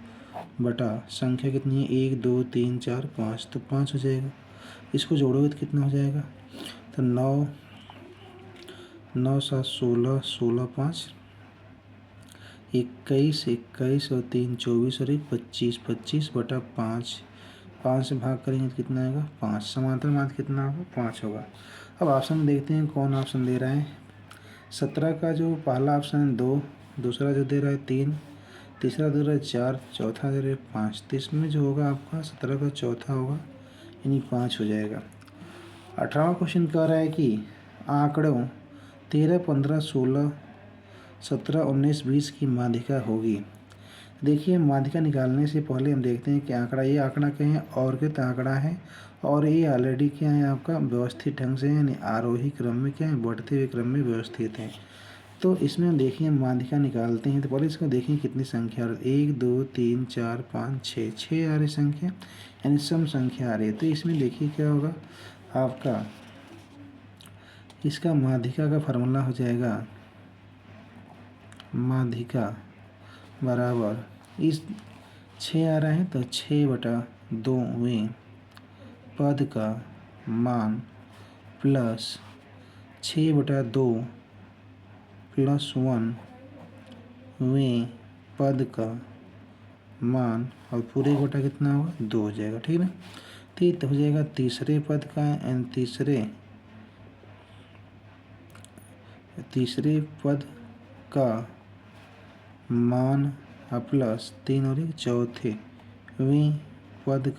बटा संख्या कितनी है 1 2 3 4 5, तो 5 हो जाएगा। इसको जोड़ोगे तो कितना हो जाएगा, तो 9 9 7 16 16 5 21 21 और 3 24 और 1 25 25 बटा 5, 5 से भाग करेंगे तो कितना आएगा 5। समांतर माध्य कितना होगा 5 होगा। अब ऑप्शन देखते हैं कौन ऑप्शन दे रहा है। 17 का जो पहला ऑप्शन है 2, दूसरा जो दे रहा है 3, तीसरा दे रहा है 4, चौथा दे रहा है 5। तो इसमें जो होगा आपका 17 का चौथा होगा, यानी 5 हो जाएगा। 18वां क्वेश्चन कह रहा है कि आंकड़ों 13 15 16 17 19 20 की माध्यिका होगी। देखिए माध्यिका निकालने से पहले हम देखते हैं कि आंकड़ा, ये आंकड़ा क्या है, औरगित आंकड़ा है और ये ऑलरेडी क्या है आपका व्यवस्थित ढंग से यानी आरोही क्रम में क्या है, बढ़ते हुए क्रम में व्यवस्थित है। तो इसमें हम देखिए माध्यिका निकालते हैं तो पहले इसको देखिए कितनी संख्या आ रही है, 1 2 3 4 5 6, 6 आ रही संख्या यानी सम संख्या आ रही है। तो इसमें देखिए क्या होगा आपका, इसका माध्यिका का फार्मूला हो जाएगा, माध्यिका बराबर इस 6 आ रहा है तो 6/2वें पद का मान प्लस 6/2 + 1वें पद का मान और पूरे का बटा कितना होगा, 2 हो जाएगा। ठीक है ना। तो ये हो जाएगा तीसरे पद का एंड तीसरे पद का मान प्लस 3 और 1 चौथेवें पद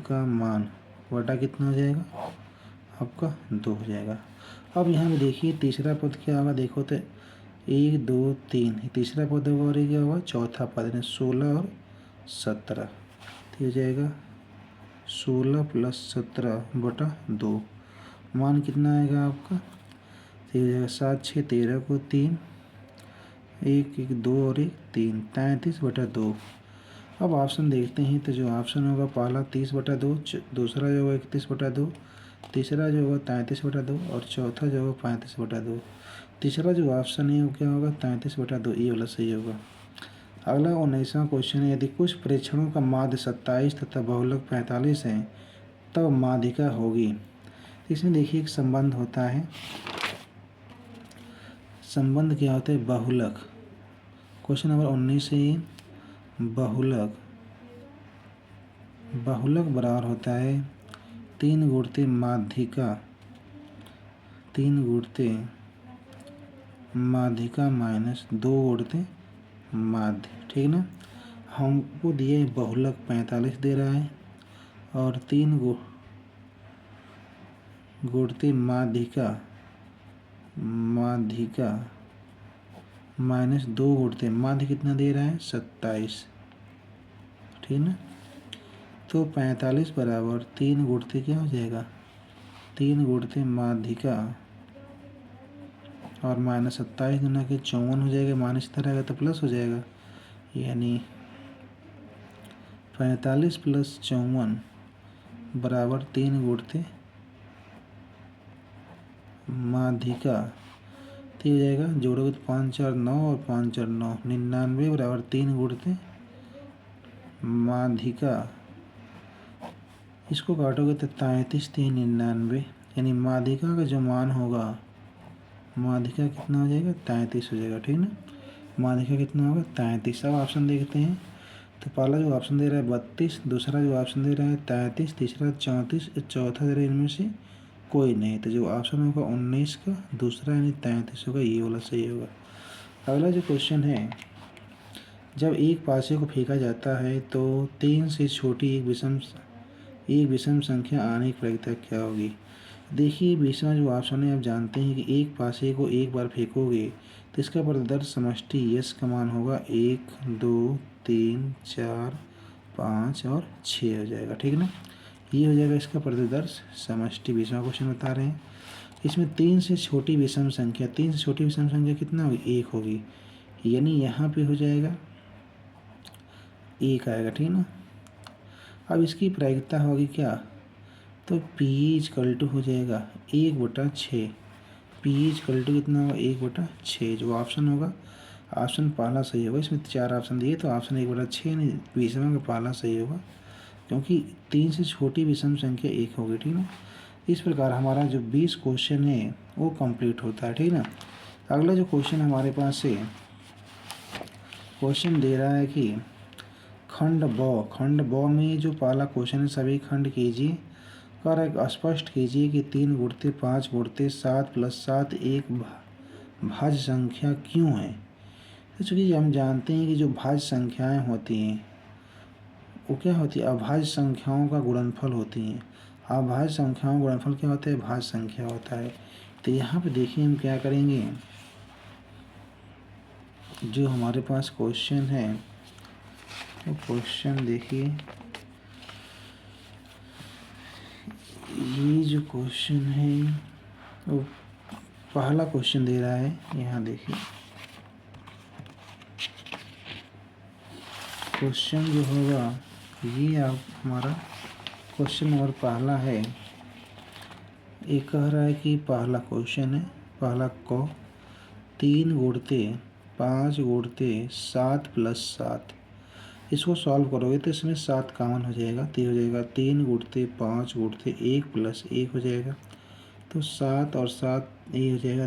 का मान बटा कितना हो जाएगा आपका, 2 हो जाएगा। अब यहाँ पे देखिए तीसरा पद क्या होगा, देखो तो 1 2 3 तीसरा पद होगा और ये क्या होगा चौथा पद यानी 16 और 17। तो हो जाएगा 16 + 17/2 मान कितना आएगा आपका, तो हो जाएगा 7 6 13 को 3 1 1 2 और 1 3 33/2। अब ऑप्शन देखते हैं तो जो ऑप्शन होगा पहला 30/2, दूसरा जो होगा 31/2, तीसरा जो होगा 33/2 और चौथा जो होगा 35/2। तीसरा जो ऑप्शन है वो क्या होगा 33/2, ये वाला सही होगा। अगला 19वां क्वेश्चन है, यदि कुछ प्रेक्षणों का माध्य 27 तथा बहुलक 45 है तब माध्यिका होगी। इसमें देखिए एक संबंध होता है, संबंध क्या होता है, बहुलक। क्वेश्चन नंबर 19 है, बहुलक बराबर होता है 3 गुणित माध्यिका, 3 गुणित माध्यिका माइनस 2 गुणित माध्य। ठीक ना। हमको दिए बहुलक 45 दे रहा है और 3 गुणित माध्यिका माइनस 2 गुणित माध्य कितना दे रहा है 27। ठीक ना। तो 45 बराबर 3 गुणित क्या हो जाएगा, 3 गुणित माध्यिका और माइनस 27 गुना के 54 हो जाएगा, माइनस इधर आएगा तो प्लस हो जाएगा, यानी 45 + 54 बराबर 3 गुणित माध्यिका। तो हो जाएगा जोड़ोगे तो 5 4 9 और 5 4 9 99 बराबर 3 गुणित माध्यिका। इसको काटोगे तो 33 3 99 यानी माध्यिका का जो मान होगा, माध्यिका कितना हो जाएगा 33 हो जाएगा। ठीक ना। माध्यिका कितना होगा 33। अब ऑप्शन देखते हैं तो पहला जो ऑप्शन दे रहा है 32, दूसरा जो ऑप्शन दे रहा है 33, तीसरा 34, चौथा दे रहा है इनमें से कोई नहीं। तो जो ऑप्शन होगा 19 का दूसरा यानी 33 होगा, ये वाला सही होगा। अगला जो क्वेश्चन है, जब एक पासे को फेंका जाता है तो 3 से छोटी एक विषम संख्या आने की प्रक्रिया क्या होगी। देखिए बीचवा जो ऑप्शन है आप जानते हैं कि एक पासे को एक बार फेंकोगे तो इसका प्रतिदर्श समष्टि यश का मान होगा 1 2 3 4 5 और 6 हो जाएगा। ठीक ना। ये हो जाएगा इसका प्रतिदर्श समष्टि। 20वां क्वेश्चन बता रहे हैं, इसमें 3 से छोटी विषम संख्या, 3 से छोटी विषम संख्या कितना होगी 1 होगी, यानी यहाँ पे हो जाएगा 1 आएगा। ठीक ना। अब इसकी प्रायिकता होगी क्या, तो P = हो जाएगा 1/6। P = कितना होगा 1/6। जो ऑप्शन होगा, ऑप्शन पहला सही होगा। इसमें 4 ऑप्शन दिए तो ऑप्शन 1/6 यानी 20वां का पहला सही होगा, क्योंकि 3 से छोटी विषम संख्या 1 होगी। ठीक ना। इस प्रकार हमारा जो 20 क्वेश्चन है वो कंप्लीट होता है। ठीक ना। अगला जो क्वेश्चन हमारे पास है, क्वेश्चन दे रहा है कि खंड ब में जो पहला क्वेश्चन है सभी खंड कीजिए और एक स्पष्ट कीजिए कि 3 गुणित 5 गुणित 7 + 7 एक भाज्य संख्या क्यों है। तो चूँकि हम जानते हैं कि जो भाज्य संख्याएं होती हैं वो क्या होती है, अभाज्य संख्याओं का गुणनफल होती हैं। अभाज्य संख्याओं का गुणनफल क्या होता है, भाज्य संख्या होता है। तो यहाँ पे देखिए हम क्या करेंगे, जो हमारे पास क्वेश्चन है वो क्वेश्चन देखिए, ये जो क्वेश्चन है वो पहला क्वेश्चन दे रहा है। यहाँ देखिए क्वेश्चन जो होगा ये आप हमारा क्वेश्चन नंबर पहला है। ये कह रहा है कि पहला क्वेश्चन है, पहला को 3 गुणते 5 गुणते 7 + 7, इसको सॉल्व करोगे तो इसमें 7 कॉमन हो जाएगा, तो ये हो जाएगा 3 गुणते 5 गुणते 1 + 1 हो जाएगा। तो 7 और 7 ये हो जाएगा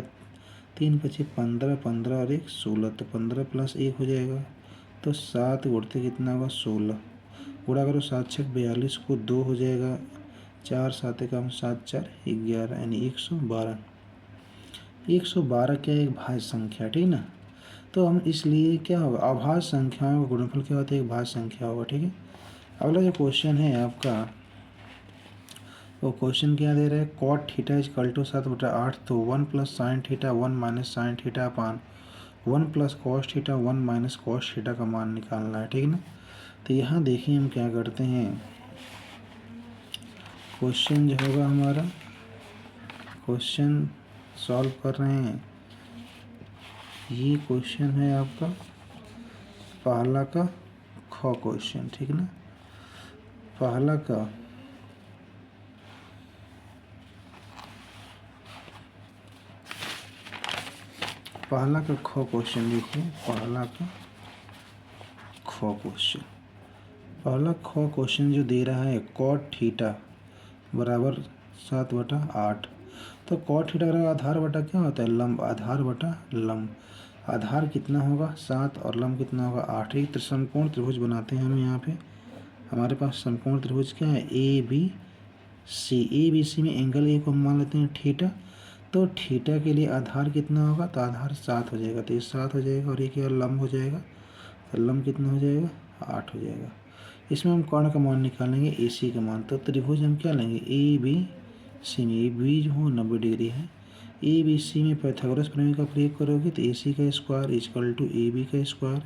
3 × 5 = 15, 15 और 1 16, तो 15 + 1 हो जाएगा। तो 7 गुणते कितना होगा 16, गुणा करो 7 × 6 = 42 को 2 हो जाएगा, 4 7 × 7 4 11 यानी 112। 112 क्या है? एक भाज्य संख्या, ठीक ना। तो हम इसलिए क्या होगा, अभाज्य संख्याओं का गुणनफल क्या होता है? एक भाज्य संख्या होगा, ठीक है। अगला जो क्वेश्चन है आपका वो क्वेश्चन क्या दे रहा है, cot θ = 7/8, तो 1 + sin θ 1 - sin θ upon 1 + cos θ 1 - cos θ का मान निकालना है, ठीक है ना। तो यहाँ देखिए हम क्या करते हैं, क्वेश्चन जो होगा हमारा, क्वेश्चन सॉल्व कर रहे हैं। ये क्वेश्चन है आपका पहला का ख क्वेश्चन, ठीक ना। पहला का ख क्वेश्चन देखिए, पहला ख क्वेश्चन जो दे रहा है cot θ बराबर 7/8, तो cot θ का आधार बटा क्या होता है? लंब। आधार बटा लंब। आधार कितना होगा 7 और लंब कितना होगा 8। एक समकोण त्रिभुज बनाते हैं हम यहाँ पे। हमारे पास समकोण त्रिभुज क्या है? ABC। ABC में एंगल ए को हम मान लेते हैं थीटा, तो थीटा के लिए आधार कितना होगा? तो आधार 7 हो जाएगा, तो ये 7 हो जाएगा और ये क्या लंब हो जाएगा, तो लंब कितना हो जाएगा 8 हो जाएगा। इसमें हम कर्ण का मान निकालेंगे, AC का मान। तो त्रिभुज हम क्या लेंगे ABC में, ए बी जो हो 90 डिग्री है, ABC में पाइथागोरस प्रमेय का प्रयोग करोगे तो AC का स्क्वायर = AB का स्क्वायर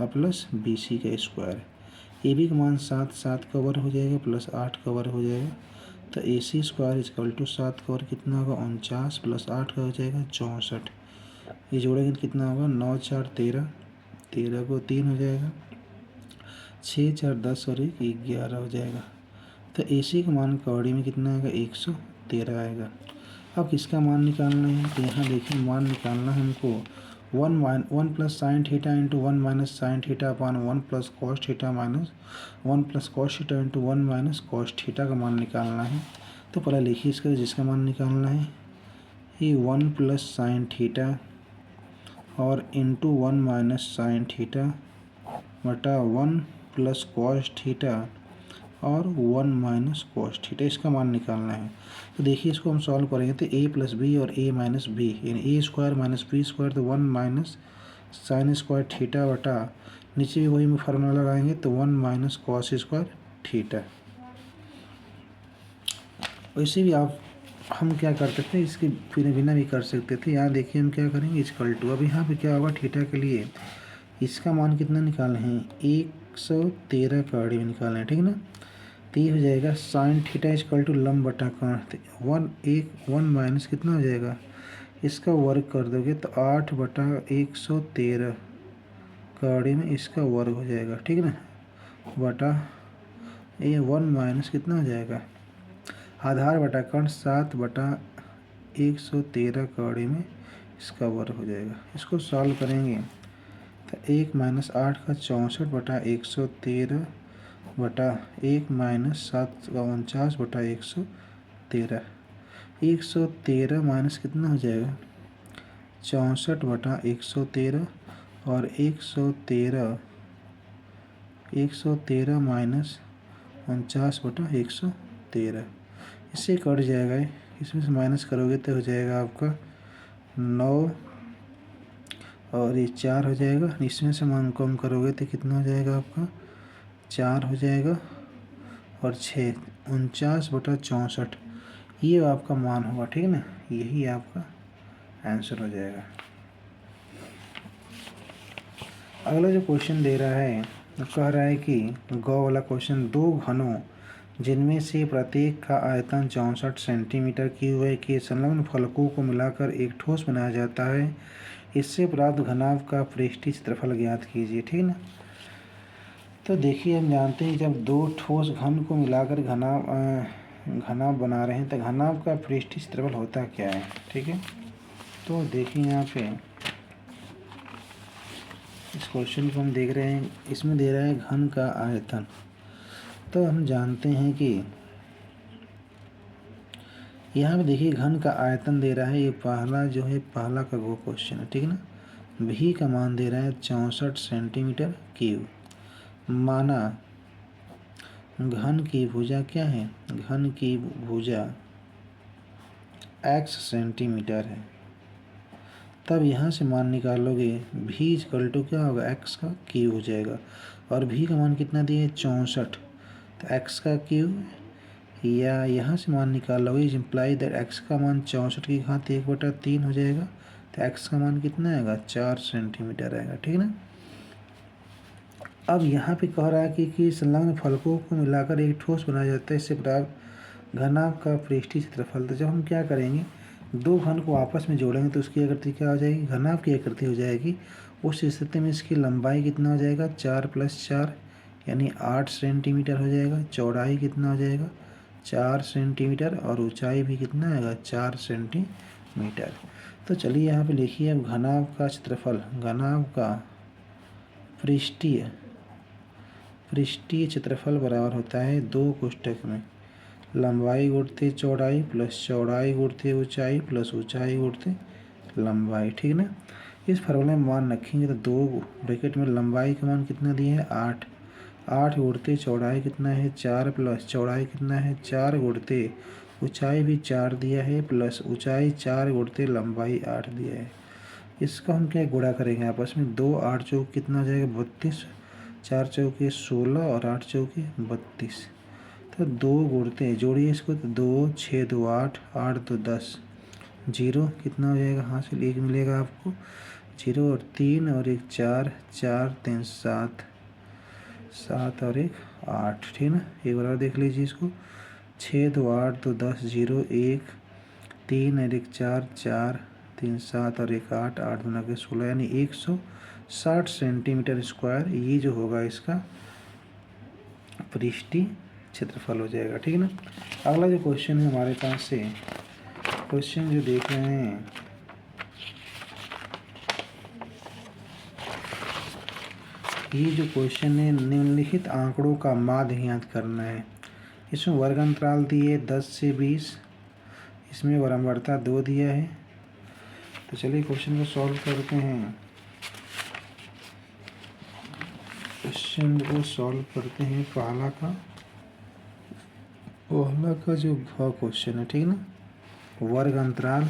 प्लस BC का स्क्वायर। AB का मान 7, 7 का वर्ग हो जाएगा प्लस 8 का वर्ग हो जाएगा, तो AC स्क्वायर = 7 का वर्ग कितना होगा 49 प्लस 8 का हो जाएगा 64। ये जोड़ेंगे तो कितना होगा 9 × 4 = 13, 13 को 3 हो जाएगा, 6 × 4 = 10 और 1 = 11 हो जाएगा। तो AC का मान कौड़ी में कितना आएगा 113 आएगा। अब किसका मान निकालना है? तो यहाँ देखिए मान निकालना है हमको 1 + sin θ × 1 - sin θ upon 1 + cos θ minus 1 + cos θ × 1 - cos θ का मान निकालना है। तो पहले लिखिए इसका, जिसका मान निकालना है ये 1 + sin θ और इंटू 1 - sin θ बटा 1 + cos θ और 1 - cos θ, इसका मान निकालना है। तो देखिए इसको हम सॉल्व करेंगे तो a + b और a - b यानी a² - b², तो 1 - sin स्क्वायर थीटा बटा नीचे भी वही में फार्मूला लगाएंगे तो 1 - cos स्क्वायर थीटा। वैसे भी आप हम क्या करते थे, इसके बिना भी कर सकते थे। यहाँ देखिए हम क्या करेंगे = अब यहाँ पे क्या होगा थीटा के लिए इसका मान कितना निकालना है 113 का आड़ी में निकालना है, ठीक है ना। तो ये हो जाएगा sin θ = लंब बटा कर्ण, 1 माइनस कितना हो जाएगा, इसका वर्ग कर दोगे तो 8/113 का आड़ी में इसका वर्ग हो जाएगा, ठीक है ना, बटा ये 1 माइनस कितना हो जाएगा, आधार बटा कर्ण 7/113 का आड़ी में इसका वर्ग हो जाएगा। इसको सॉल्व करेंगे तो 1 - 8 का 64/113 बटा 1 - 7 का 49/113, 113 माइनस कितना हो जाएगा 64/113 और 113 माइनस 49/113, इससे कट जाएगा, इसमें से माइनस करोगे तो हो जाएगा आपका 9 और ये 4 हो जाएगा, इसमें से मान कम करोगे तो कितना हो जाएगा आपका 4 हो जाएगा और 6 49/64, ये आपका मान होगा, ठीक है ना। यही आपका आंसर हो जाएगा। अगला जो क्वेश्चन दे रहा है वो कह रहा है कि गौ वाला क्वेश्चन, दो घनों जिनमें से प्रत्येक का आयतन 64 सेंटीमीटर क्यूब के संलग्न फलकों को मिलाकर एक ठोस बनाया जाता है, इससे प्राप्त घनाभ का पृष्ठीय क्षेत्रफल ज्ञात कीजिए। ठीक है ना। तो देखिए हम जानते हैं जब दो ठोस घन को मिलाकर घनाभ बना रहे हैं तो घनाभ का पृष्ठीय क्षेत्रफल होता क्या है। ठीक है, तो देखिए यहाँ पे इस क्वेश्चन को हम देख रहे हैं, इसमें दे रहा है घन का आयतन। तो हम जानते हैं कि यहाँ पे देखिए घन का आयतन दे रहा है, ये पहला जो है पहला का वो क्वेश्चन है। ठीक है ना। भी का मान दे रहा है 64 सेंटीमीटर क्यूब। माना घन की भुजा क्या है, घन की भुजा x सेंटीमीटर है। तब यहाँ से मान निकालोगे भी इक्वल टू क्या होगा, x का क्यूब हो जाएगा। और भी का मान कितना दिए 64, तो x का क्यूब, या यहाँ से मान निकालोगे इम्प्लाई दैट x का मान 64 की घात 1/3 हो जाएगा। तो x का मान कितना आएगा, 4 सेंटीमीटर आएगा। ठीक है ना। अब यहाँ पे कह रहा है कि संलग्न फलकों को मिलाकर एक ठोस बनाया जाता है, इससे प्राप्त घनाभ का पृष्ठीय क्षेत्रफल। तो जब हम क्या करेंगे, दो घन को आपस में जोड़ेंगे तो उसकी आकृति क्या हो जाएगी, घनाभ की आकृति हो जाएगी। उस स्थिति में इसकी लंबाई कितना हो जाएगा, 4 + 4 यानी 8 सेंटीमीटर हो जाएगा। चौड़ाई कितना हो जाएगा, 4 सेंटीमीटर, और ऊंचाई भी कितना आएगा, 4 सेंटीमीटर। तो चलिए यहाँ पे लिखिए अब घनाभ का क्षेत्रफल, घनाभ का पृष्ठीय क्षेत्रफल बराबर होता है 2 कोष्ठक में लंबाई गुणित चौड़ाई प्लस चौड़ाई गुणित ऊंचाई प्लस ऊंचाई गुणित लंबाई। ठीक ना। इस फार्मूले में मान रखेंगे तो 2 ब्रैकेट में लंबाई का मान कितना दिया है 8, 8 गुणित चौड़ाई कितना है 4 प्लस चौड़ाई कितना है 4 गुणित ऊंचाई भी 4 दिया है प्लस ऊंचाई 4 गुणित लंबाई 8 दिया है। इसका हम क्या गुणा करेंगे आपस में, 2 8 चौक कितना हो जाएगा 32, 4 चौके 16 और 8 चौके 32। तो 2 गुणते जोड़िए इसको, तो 2 6 2 8 8 2 10, 0 कितना हो जाएगा हासिल, 1 मिलेगा आपको, 0 और 3 और 1 4, 4 3 7, 7 और 1 8। ठीक ना। एक बार और देख लीजिए इसको, 6 2 8 2 10, 0 1 3 और 1 4, 4 3 7 और 1 8, 8 2 9 16 यानी 160 सेंटीमीटर स्क्वायर ये जो होगा इसका पृष्ठीय क्षेत्रफल हो जाएगा। ठीक है ना। अगला जो क्वेश्चन है हमारे पास से, क्वेश्चन जो देख रहे हैं, ये जो क्वेश्चन है निम्नलिखित आंकड़ों का माध्य ज्ञात करना है। इसमें वर्ग अंतराल दिए 10 से 20, इसमें बराबरता 2 दिया है। तो चलिए क्वेश्चन को सॉल्व करते हैं। क्वेश्चन को सॉल्व करते हैं। पहला का जो क्वेश्चन है, ठीक है ना, वर्ग अंतराल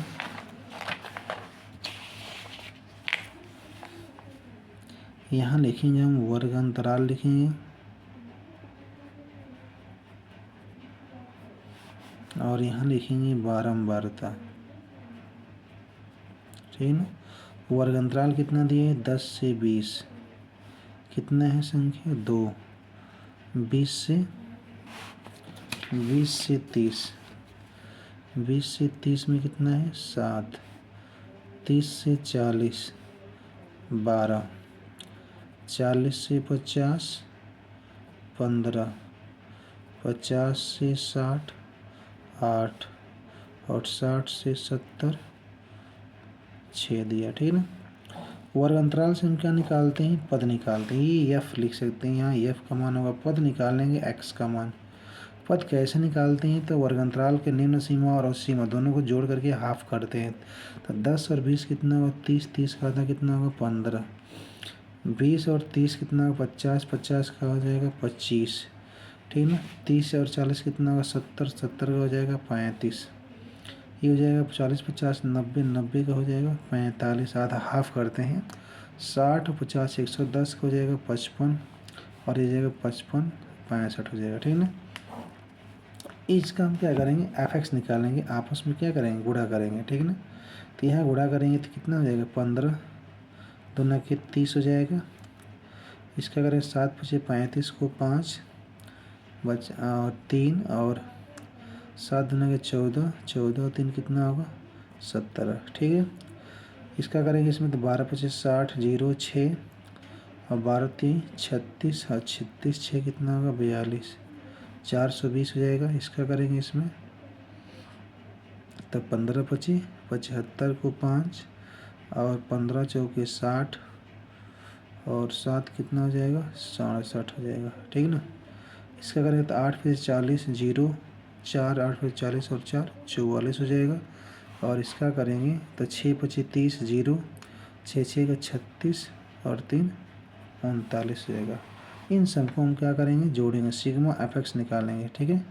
यहाँ लिखेंगे हम, वर्ग अंतराल लिखेंगे और यहाँ लिखेंगे बारंबारता। ठीक है ना। वर्ग अंतराल कितना दिए 10 से 20, कितना है संख्या 2, 20 से 30, 20 से 30 में कितना है 7, 30 से 40 12, 40 से 50 15, 50 से 60 8 और 60 से 70 6 दिया। ठीक है ना। वर्ग अंतराल से हम क्या निकालते हैं, पद निकालते हैं। ये एफ लिख सकते हैं, यहाँ एफ का मान होगा, पद निकालेंगे एक्स का मान। पद कैसे निकालते हैं, तो वर्ग अंतराल के निम्न सीमा और उस सीमा दोनों को जोड़ करके हाफ करते हैं। तो 10 और 20 कितना होगा 30, 30 का आधा कितना होगा 15, 20 और 30 कितना होगा 50, 50 का हो जाएगा 25। ठीक है ना। 30 और 40 कितना होगा 70, 70 का हो जाएगा 35। ये हो जाएगा 40 50 90, 90 का हो जाएगा 45, आधा हाफ करते हैं। 60 और 50 110 का हो जाएगा 55 और ये जाएगा 55 65 हो जाएगा। ठीक है ना। इसका हम क्या करेंगे, एफ एक्स निकालेंगे, आपस में क्या करेंगे गुणा करेंगे। ठीक है ना। तो यहाँ गुणा करेंगे तो कितना हो जाएगा 15 2 9 के 30 हो जाएगा, इसका करें 7 पचे 35 को 5 बच और 3 और 7 दूना के 14, 14 और 3 कितना होगा 17। ठीक है, इसका करेंगे इसमें तो 12 पचे 60, 0 6 और 12 3 36 और 36 6 कितना होगा 42, 420 हो जाएगा। इसका करेंगे इसमें तब 15 पचे 75 को 5 और 15 चौके 60 और 7 कितना हो जाएगा 67 हो जाएगा। ठीक ना, इसका करेंगे तो 8 फिर 40, 0 4 8 फिर 40 और 4 44 हो जाएगा। और इसका करेंगे तो 6 पचे 30, 0 6 6 का 36 और 3 39 हो जाएगा। इन सबको हम क्या करेंगे जोड़ेंगे, सिग्मा एफ एक्स निकालेंगे। ठीक है,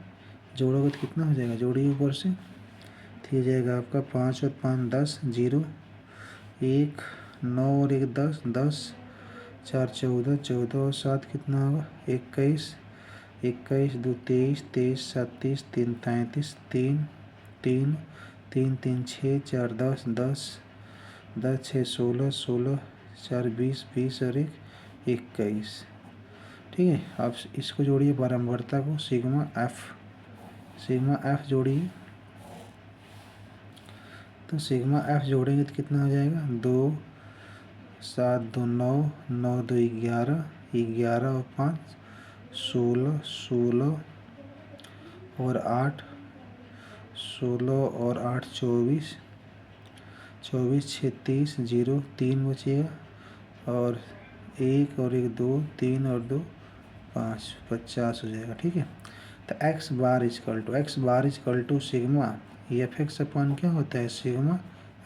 जोड़ोगे तो कितना हो जाएगा, जोड़िए ऊपर से तो ये जाएगा आपका 5 और 5 10, 0 1 9 और 1 10, 10 4 14, 14 और 7 कितना होगा 21, 21 2 23, 23 7 30, 3 33, 3 3 3 3 6 4 10, 10 10 6 16, 16 4 20, 20 और 1 21। ठीक है, आप इसको जोड़िए बारंबारता को, सिग्मा एफ जोड़िए। तो सिग्मा एफ जोड़ेंगे तो कितना हो जाएगा 2 7 2 9 9 2 11 11 और 5 16 16 और 8 16 और 8 24 24 36 0 3 बचेगा और 1 और 1 2 3 और 2 5 50 हो जाएगा। ठीक है, तो x bar is equal to sigma f x upon क्या होता है सिग्मा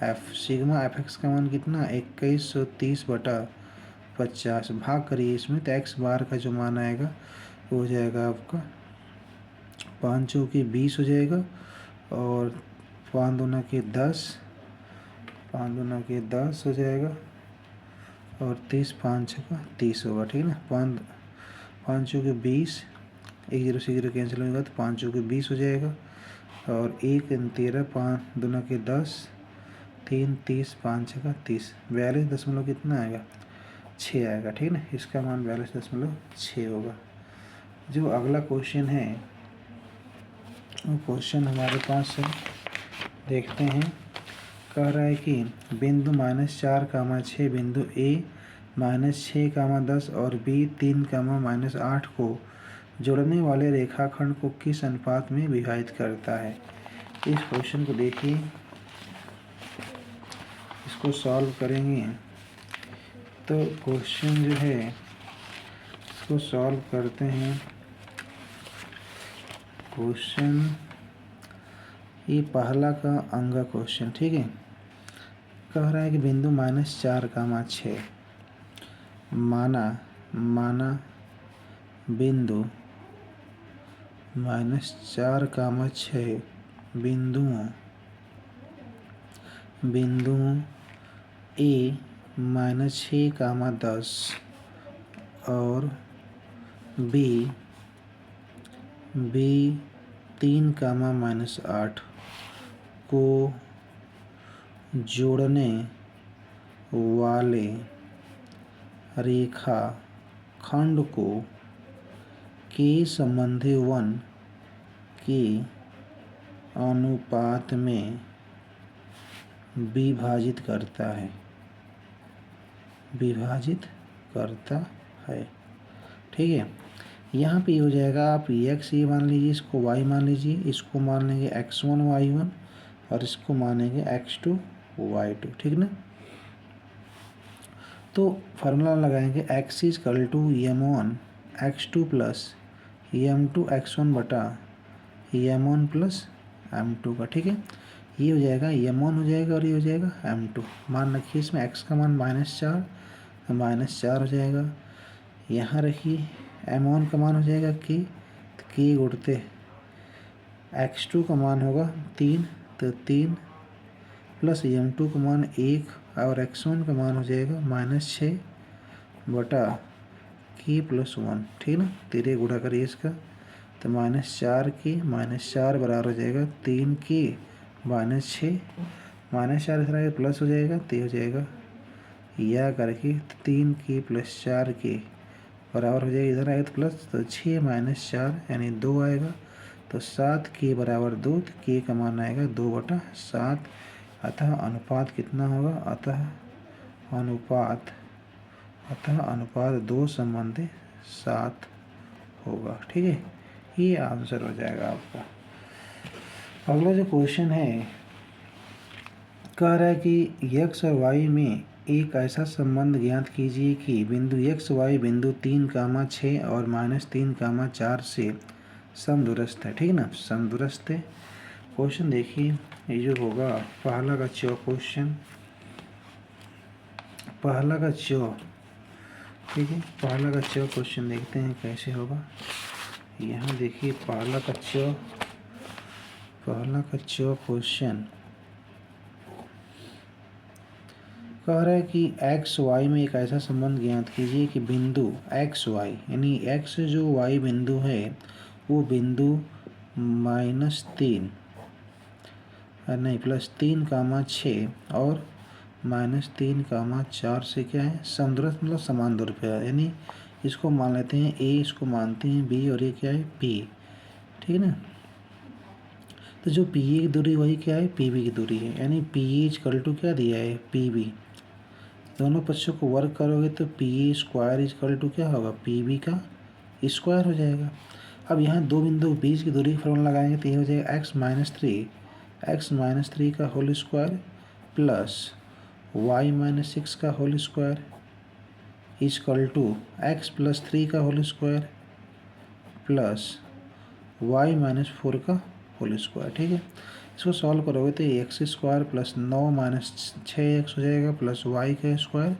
एफ एक्स का मान कितना 2130 बटा 50 भाग करिए इसमें, तो एक्स बार का जो मान आएगा वो हो जाएगा आपका 5 चौके 20 हो जाएगा और 5 दूना के 10, 5 दूना के 10 हो जाएगा और 30 5 का 30 होगा। ठीक है ना, 5 चौके 20, 1 0 से 0 कैंसिल होगा तो 5 चौके 20 हो जाएगा और 1 13, 5 दूना के 10, 3 30 5 का 30, 42 कितना आएगा 6 आएगा। ठीक है ना, इसका मान 42.6 होगा। जो अगला क्वेश्चन है वो क्वेश्चन हमारे पास है, देखते हैं। कह रहा है कि बिंदु -4, 6 बिंदु A -6, 10 और B 3, -8 को जोड़ने वाले रेखाखंड को किस अनुपात में विभाजित करता है। इस क्वेश्चन को देखिए, इसको सॉल्व करेंगे तो क्वेश्चन जो है इसको सॉल्व करते हैं। क्वेश्चन ये पहला का अंगा क्वेश्चन। ठीक है, कह रहा है कि बिंदु -4, 6 माना बिंदु -4, 6 बिंदुओं A -6, 10 और B 3, -8 को जोड़ने वाले रेखा खंड को के संबंधी 1 के अनुपात में विभाजित करता है। ठीक है, यहाँ पे हो जाएगा, आप x ये मान लीजिए, इसको y मान लीजिए, इसको मान लेंगे x1 y1 और इसको मानेंगे x2 y2। ठीक ना, तो फार्मूला लगाएंगे x is equal to m1 x2 plus m2 x1 बटा m1 प्लस m2 का। ठीक है, ये हो जाएगा m1 हो जाएगा और ये हो जाएगा m2। मान रखिए इसमें x का मान -4 हो जाएगा। यहाँ रखिए m1 का मान हो जाएगा k, तो k गुणते x2 का मान होगा 3, तो 3 प्लस m2 का मान 1 और x1 का मान हो जाएगा -6 बटा k + 1। ठीक ना, 3 गुणा करिए इसका तो -4k -4 बराबर हो जाएगा 3k -6 -4 इधर प्लस हो जाएगा तो हो जाएगा या करके 3k + 4k बराबर हो जाएगा, इधर आएगा तो प्लस, तो 6 माइनस 4 यानी 2 आएगा। तो 7 के बराबर 2, तो के का मान आएगा 2/7। अतः अनुपात कितना होगा, अतः अनुपात 2:7 होगा। ठीक है, ये आंसर हो जाएगा आपका। अगला जो क्वेश्चन है, कह रहा है कि x और y में एक ऐसा संबंध ज्ञात कीजिए कि बिंदु x y बिंदु 3, 6 और -3, 4 से समदूरस्थ है। ठीक है ना, समदूरस्थ है। क्वेश्चन देखिए, ये जो होगा पहला का क्वेश्चन, पहला का ठीक है, पहला का क्वेश्चन देखते हैं कैसे होगा। यहाँ देखिए पहला का क्वेश्चन कह रहा है कि एक्स वाई में एक ऐसा संबंध ज्ञात कीजिए कि बिंदु एक्स वाई यानी एक्स जो वाई बिंदु है वो बिंदु -3 नहीं +3, 6 और -3, 4 से क्या है समदूरस्थ, मतलब समान दूरी पे है। यानी इसको मान लेते हैं ए, इसको मानते हैं बी और ये क्या है पी। ठीक है ना, तो जो पी ए की दूरी वही क्या है पी बी की दूरी है। यानी पी इक्वल टू क्या दिया है पी बी। दोनों पक्षों को वर्क करोगे तो P A square equal to क्या होगा पी बी का स्क्वायर हो जाएगा। अब यहाँ दो बिंदु के बीच की दूरी का फॉर्मूला लगाएंगे तो ये हो जाएगा x-3 का होल स्क्वायर प्लस y-6 का whole square equal to x+3 का होल स्क्वायर प्लस y-4 का होल स्क्वायर। ठीक है, इसको सॉल्व करोगे तो x² प्लस 9 - 6x हो जाएगा प्लस y का स्क्वायर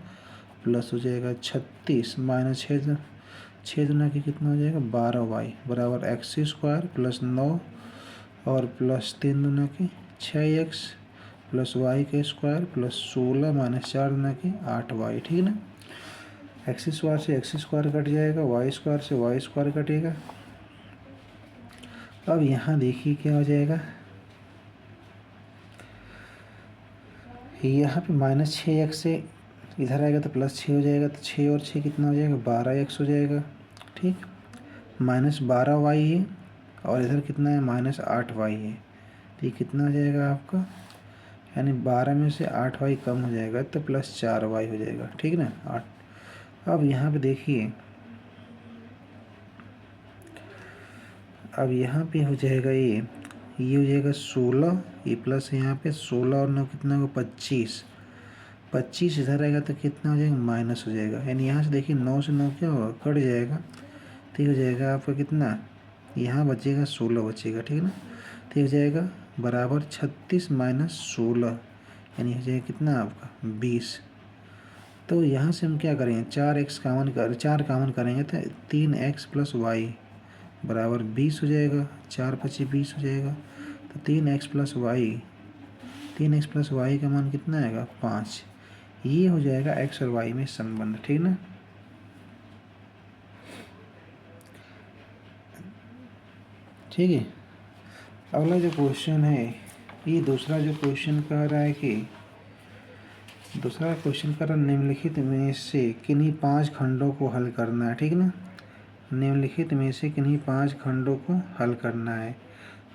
प्लस हो जाएगा 36 -6 दुना की कितना हो जाएगा 12y बराबर x² प्लस 9 और प्लस 3 दुना की 6x प्लस y का स्क्वायर प्लस 16 - 4 दुना की 8y। ठीक है ना, x² से x² कट जाएगा, y² से y² कटेगा। अब यहाँ देखिए क्या हो जाएगा, यहाँ पे -6x से इधर आएगा तो +6 हो जाएगा, तो 6 और 6 कितना हो जाएगा 12x हो जाएगा। ठीक, -12y है और इधर कितना है -8y है, तो ये कितना हो जाएगा आपका, यानी 12 में से 8y कम हो जाएगा तो +4y हो जाएगा। ठीक है ना, 8। अब यहाँ पे देखिए, अब यहाँ पे हो जाएगा ये हो जाएगा 16, ये प्लस यहाँ पे 16 और 9 कितना होगा 25 इधर आएगा तो कितना हो जाएगा माइनस हो जाएगा। यानी यहाँ से देखिए 9 से 9 क्या होगा कट जाएगा, तो ये हो जाएगा आपका कितना, यहाँ बचेगा 16 बचेगा। ठीक है ना, तो हो जाएगा बराबर 36 - 16 यानी हो जाएगा कितना आपका 20। तो यहाँ से हम क्या करेंगे 4 कामन करेंगे तो 3x + y बराबर 20 हो जाएगा, 4 × 25 20 हो जाएगा। तो 3x + y का मान कितना आएगा 5। ये हो जाएगा x और y में संबंध। ठीक ना, ठीक है। अगला जो क्वेश्चन है, ये दूसरा जो क्वेश्चन कह रहा है कि निम्नलिखित में से किन्हीं 5 खंडों को हल करना है। ठीक ना, निम्नलिखित में से किन्हीं 5 खंडों को हल करना है।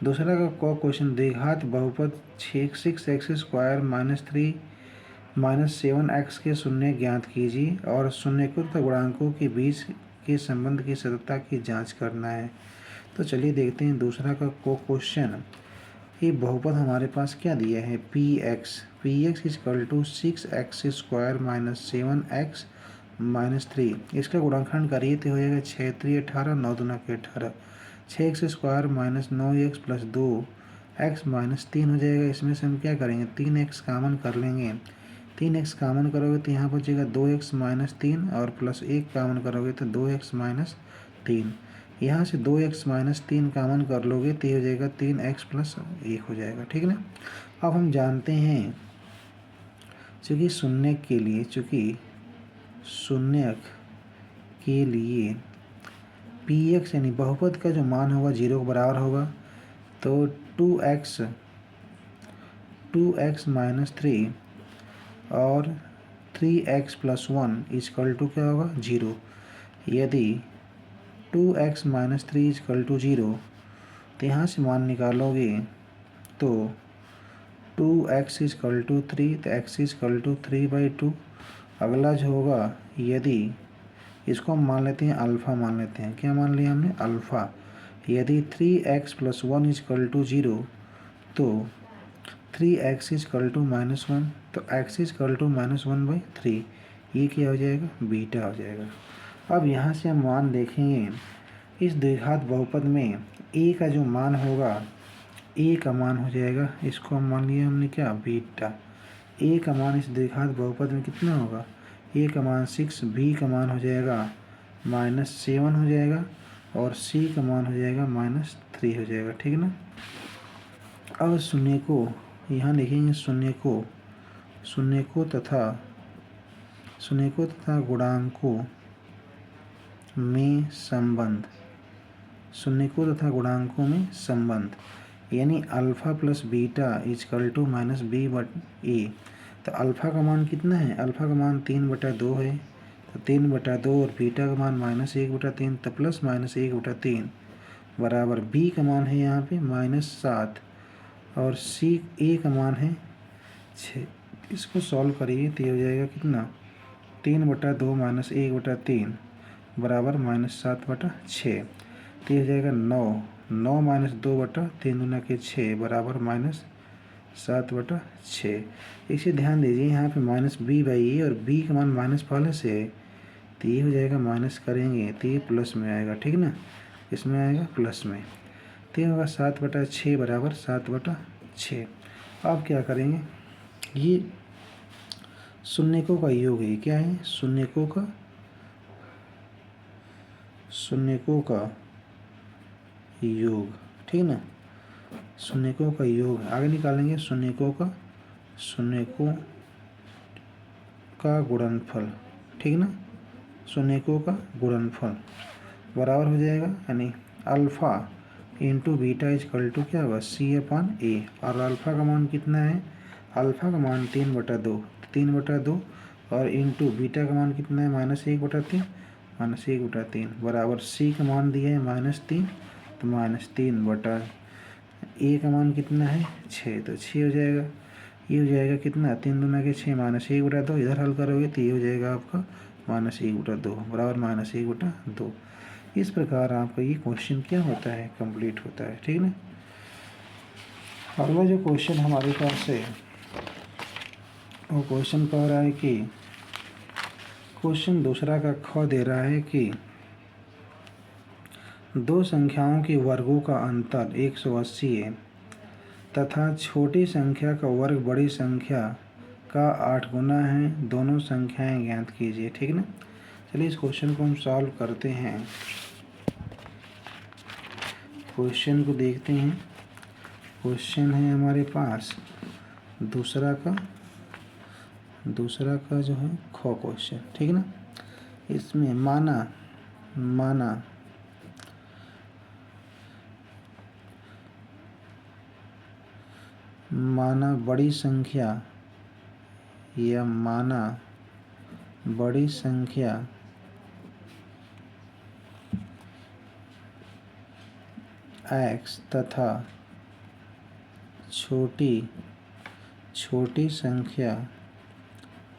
दूसरा का क्वेश्चन, द्विघात बहुपद 6x² -3 - 7x के शून्य ज्ञात कीजिए और शून्यकृत गुणांकों के बीच के संबंध की सत्यता की जांच करना है। तो चलिए देखते हैं दूसरा का क्वेश्चन। ये बहुपद हमारे पास क्या दिया है px = 6x² - 7x - 3। इसका गुणनखंड करिए तो हो जाएगा 6 × 3 = 18, 9 दूना के 18, 6x² - 9x + 2x - 3 हो जाएगा। इसमें से हम क्या करेंगे 3x कामन कर लेंगे, 3x कामन करोगे तो यहाँ बचेगा 2x - 3 और प्लस 1 कामन करोगे तो 2x - 3। यहाँ से 2x - 3 कामन कर लोगे तो ये हो जाएगा 3x + 1 हो जाएगा। ठीक है ना, अब हम जानते हैं चूँकि शून्यक के लिए px यानी बहुपद का जो मान होगा 0 के बराबर होगा, तो 2x - 3 और 3x + 1 = क्या होगा 0। यदि 2x माइनस 3 इजकल टू 0, तो यहाँ से मान निकालोगे तो 2x इजकल टू 3, तो x इजकल टू 3/2। अगला जो होगा, यदि इसको हम मान लेते हैं अल्फ़ा, मान लेते हैं, क्या मान लिया हमने, अल्फ़ा। यदि 3x प्लस 1 इजकल टू 0, तो 3x इजकल टू -1, तो x इजकल टू -1/3, ये क्या हो जाएगा, बीटा हो जाएगा। अब यहाँ से हम मान देखेंगे, इस द्विघात बहुपद में a का जो मान होगा, a का मान हो जाएगा, इसको हम मान लिया हमने क्या, बीटा। a का मान इस द्विघात बहुपद में कितना होगा, a का मान 6, b का मान हो जाएगा -7 हो जाएगा, और c का मान हो जाएगा -3 हो जाएगा, ठीक है ना। अब शून्य को यहाँ लिखेंगे, शून्य को तथा गुणांकों में संबंध, शून्य को तथा गुणांकों में संबंध, यानी alpha plus beta is equal to -b/a। तो अल्फ़ा का मान कितना है, अल्फ़ा का मान 3/2 है, तो 3/2, और बीटा का मान -1/3, तो प्लस -1/3 बराबर b का मान है यहाँ पे -7, और a का मान है 6। इसको सॉल्व करिए तो ये हो जाएगा कितना, 3/2 - 1/3 बराबर -7/6। तो ये हो जाएगा 9 माइनस 2/3 दूना के 6 बराबर -7/6। इसे ध्यान दीजिए, यहाँ पे -b/a, और b का मान माइनस पहले से है, तो ये हो जाएगा माइनस करेंगे तो ये प्लस में आएगा, ठीक ना, इसमें आएगा प्लस में, तो ये होगा 7/6 बराबर 7/6। अब क्या करेंगे, ये शून्यकों का योग है, क्या है, शून्यकों का योग, ठीक ना, शून्यकों का योग आगे निकालेंगे, शून्यकों का गुणनफल, ठीक ना, शून्यकों का गुणनफल बराबर हो जाएगा, यानी alpha into beta is equal to क्या होगा, c/a। और अल्फ़ा का मान कितना है, अल्फ़ा का मान 3/2, और इंटू बीटा का मान कितना है, -1/3 बराबर c का मान दिया है -3, तो -3/a का मान कितना है 6, तो 6 हो जाएगा। ये हो जाएगा कितना, 3 दूना के 6 -1/2, इधर हल करोगे तो ये हो जाएगा आपका -1/2 बराबर -1/2। इस प्रकार आपका ये क्वेश्चन क्या होता है, कंप्लीट होता है, ठीक ना। अगला जो क्वेश्चन हमारे पास है, वो क्वेश्चन कह रहा है कि क्वेश्चन दूसरा का ख दे रहा है कि दो संख्याओं के वर्गों का अंतर 180 है तथा छोटी संख्या का वर्ग बड़ी संख्या का 8 गुना है, दोनों संख्याएं ज्ञात कीजिए, ठीक ना। चलिए इस क्वेश्चन को हम सॉल्व करते हैं। क्वेश्चन को देखते हैं। क्वेश्चन है हमारे पास दूसरा का जो है ख क्वेश्चन, ठीक ना। इसमें माना बड़ी संख्या या माना बड़ी संख्या x तथा छोटी संख्या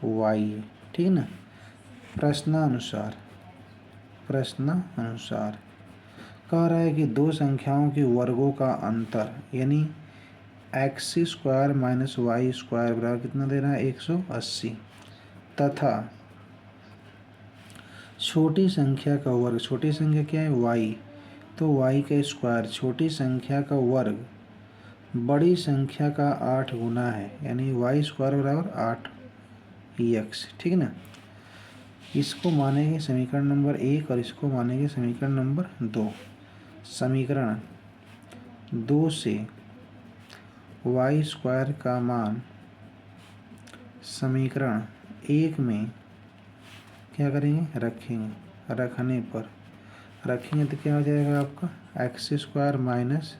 y, ठीक ना। प्रश्नानुसार कह रहा है कि दो संख्याओं के वर्गों का अंतर, यानी x² - y² बराबर कितना दे रहा है, 180, तथा छोटी संख्या का वर्ग, छोटी संख्या क्या है, y, तो y का स्क्वायर, छोटी संख्या का वर्ग बड़ी संख्या का 8 गुना है, यानी y² बराबर 8x, ठीक ना। इसको मानेंगे समीकरण नंबर 1 और इसको मानेंगे समीकरण नंबर 2। समीकरण 2 से y² का मान समीकरण 1 में क्या करेंगे, रखेंगे तो क्या हो जाएगा आपका, x² माइनस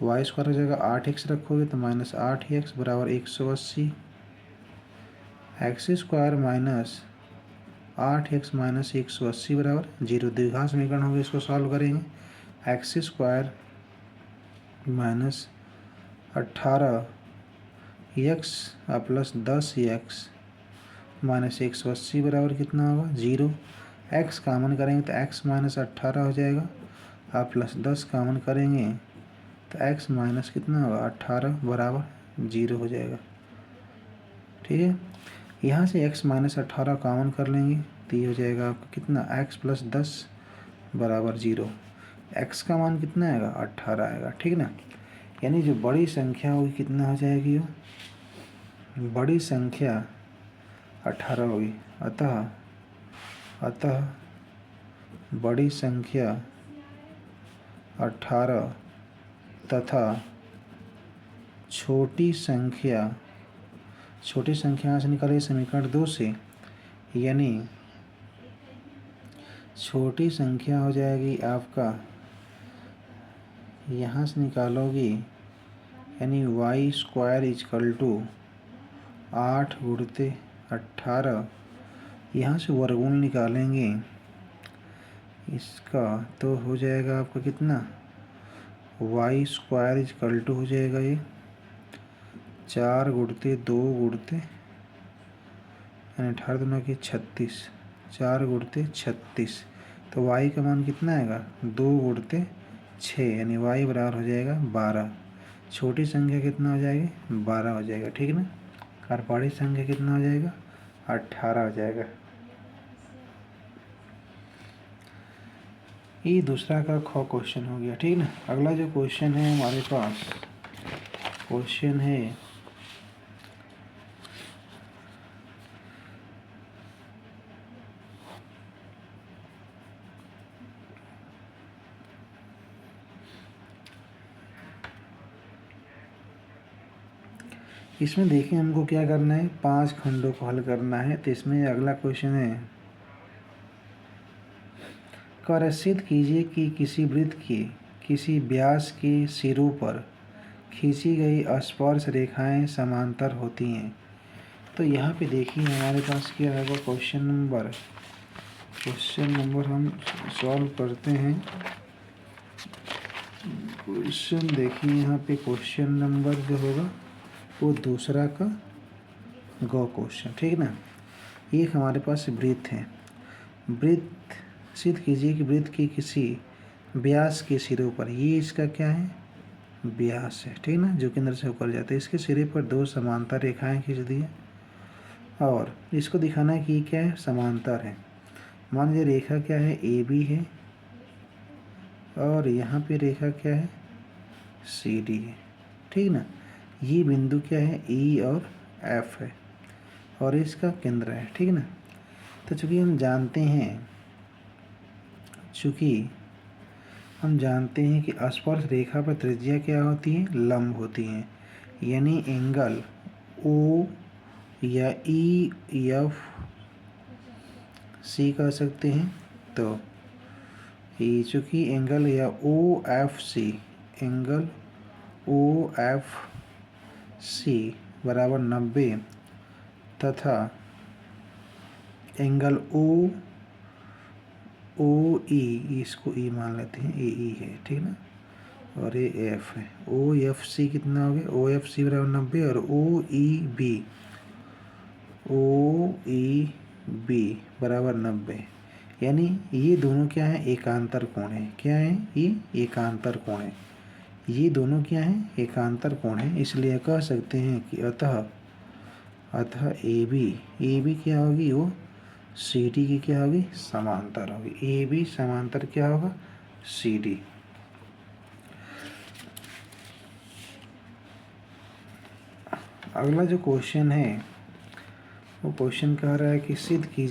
y² हो जाएगा, 8x रखोगे तो -8x बराबर 180, x² माइनस 8x माइनस 180 बराबर 0। द्विघात समीकरण होगा, इसको सॉल्व करेंगे। X square minus 18x plus 10x minus 180 बराबर कितना होगा 0। x कॉमन करेंगे तो x माइनस 18 हो जाएगा, आप प्लस 10 कॉमन करेंगे तो x माइनस कितना होगा 18 बराबर 0 हो जाएगा। ठीक है, यहाँ से x माइनस 18 कॉमन कर लेंगे तो ये हो जाएगा आपका कितना x प्लस 10 बराबर 0। x का मान कितना आएगा 18 आएगा। ठीक ना, यानी जो बड़ी संख्या होगी कितना हो जाएगी, वो बड़ी संख्या 18 होगी। अतः बड़ी संख्या 18 तथा छोटी संख्या से निकालिए समीकरण 2 से, यानी छोटी संख्या हो जाएगी आपका, यहाँ से निकालोगी यानी y स्क्वायर इजकल टू 8 गुणित 18, यहाँ से वर्गमूल निकालेंगे इसका तो हो जाएगा आपका कितना y स्क्वायर इजकल टू हो जाएगा ये 4 गुणित 2 गुणित यानी 18 दूना की 36, 4 गुणित 36, तो y का मान कितना आएगा 2 गुणित 6 यानी y बराबर हो जाएगा 12। छोटी संख्या कितना हो जाएगी 12 हो जाएगा। ठीक ना, और बड़ी संख्या कितना हो जाएगा 18 हो जाएगा। ये दूसरा का ख क्वेश्चन हो गया। ठीक ना, अगला जो क्वेश्चन है हमारे पास, क्वेश्चन है इसमें देखिए हमको क्या करना है, 5 खंडों को हल करना है। तो इसमें अगला क्वेश्चन है, सिद्ध कीजिए कि किसी वृत्त के किसी व्यास के सिरों पर खींची गई स्पर्श रेखाएं समांतर होती हैं। तो यहाँ पे देखिए हमारे पास क्या है, क्वेश्चन नंबर हम सॉल्व करते हैं। क्वेश्चन देखिए यहाँ पे क्वेश्चन नंबर जो होगा वो दूसरा का क्वेश्चन। ठीक ना, एक हमारे पास वृत्त है, वृत्त सिद्ध कीजिए कि वृत्त के किसी व्यास के सिरों पर, ये इसका क्या है व्यास है। ठीक ना, जो केंद्र से होकर जाता है, इसके सिरे पर 2 समांतर रेखाएं खींच दी है और इसको दिखाना है कि ये क्या है समांतर है। मान लीजिए रेखा क्या है AB है और यहाँ पे रेखा क्या है CD है। ठीक ना, ये बिंदु क्या है E और F है और इसका केंद्र है। ठीक ना, तो चूँकि हम जानते हैं कि स्पर्श रेखा पर त्रिज्या क्या होती है लंब होती है, यानी एंगल O या EFC कह सकते हैं। तो ये चूँकि एंगल या OFC बराबर 90 तथा एंगल OE, इसको E मान लेते हैं, AE है। ठीक ना, और ये F है। OFC कितना हो गया, OFC बराबर 90 और OEB बराबर 90, यानी ये दोनों क्या है एकांतर कोण है। क्या है ये एकांतर कोण है, ये दोनों क्या है एकांतर कोण है। इसलिए कह सकते हैं कि अतः AB क्या होगी, वो CD की क्या होगी समांतर होगी। AB समांतर क्या होगा CD। अगला जो क्वेश्चन है वो क्वेश्चन कह रहा है कि सिद्ध कीजिए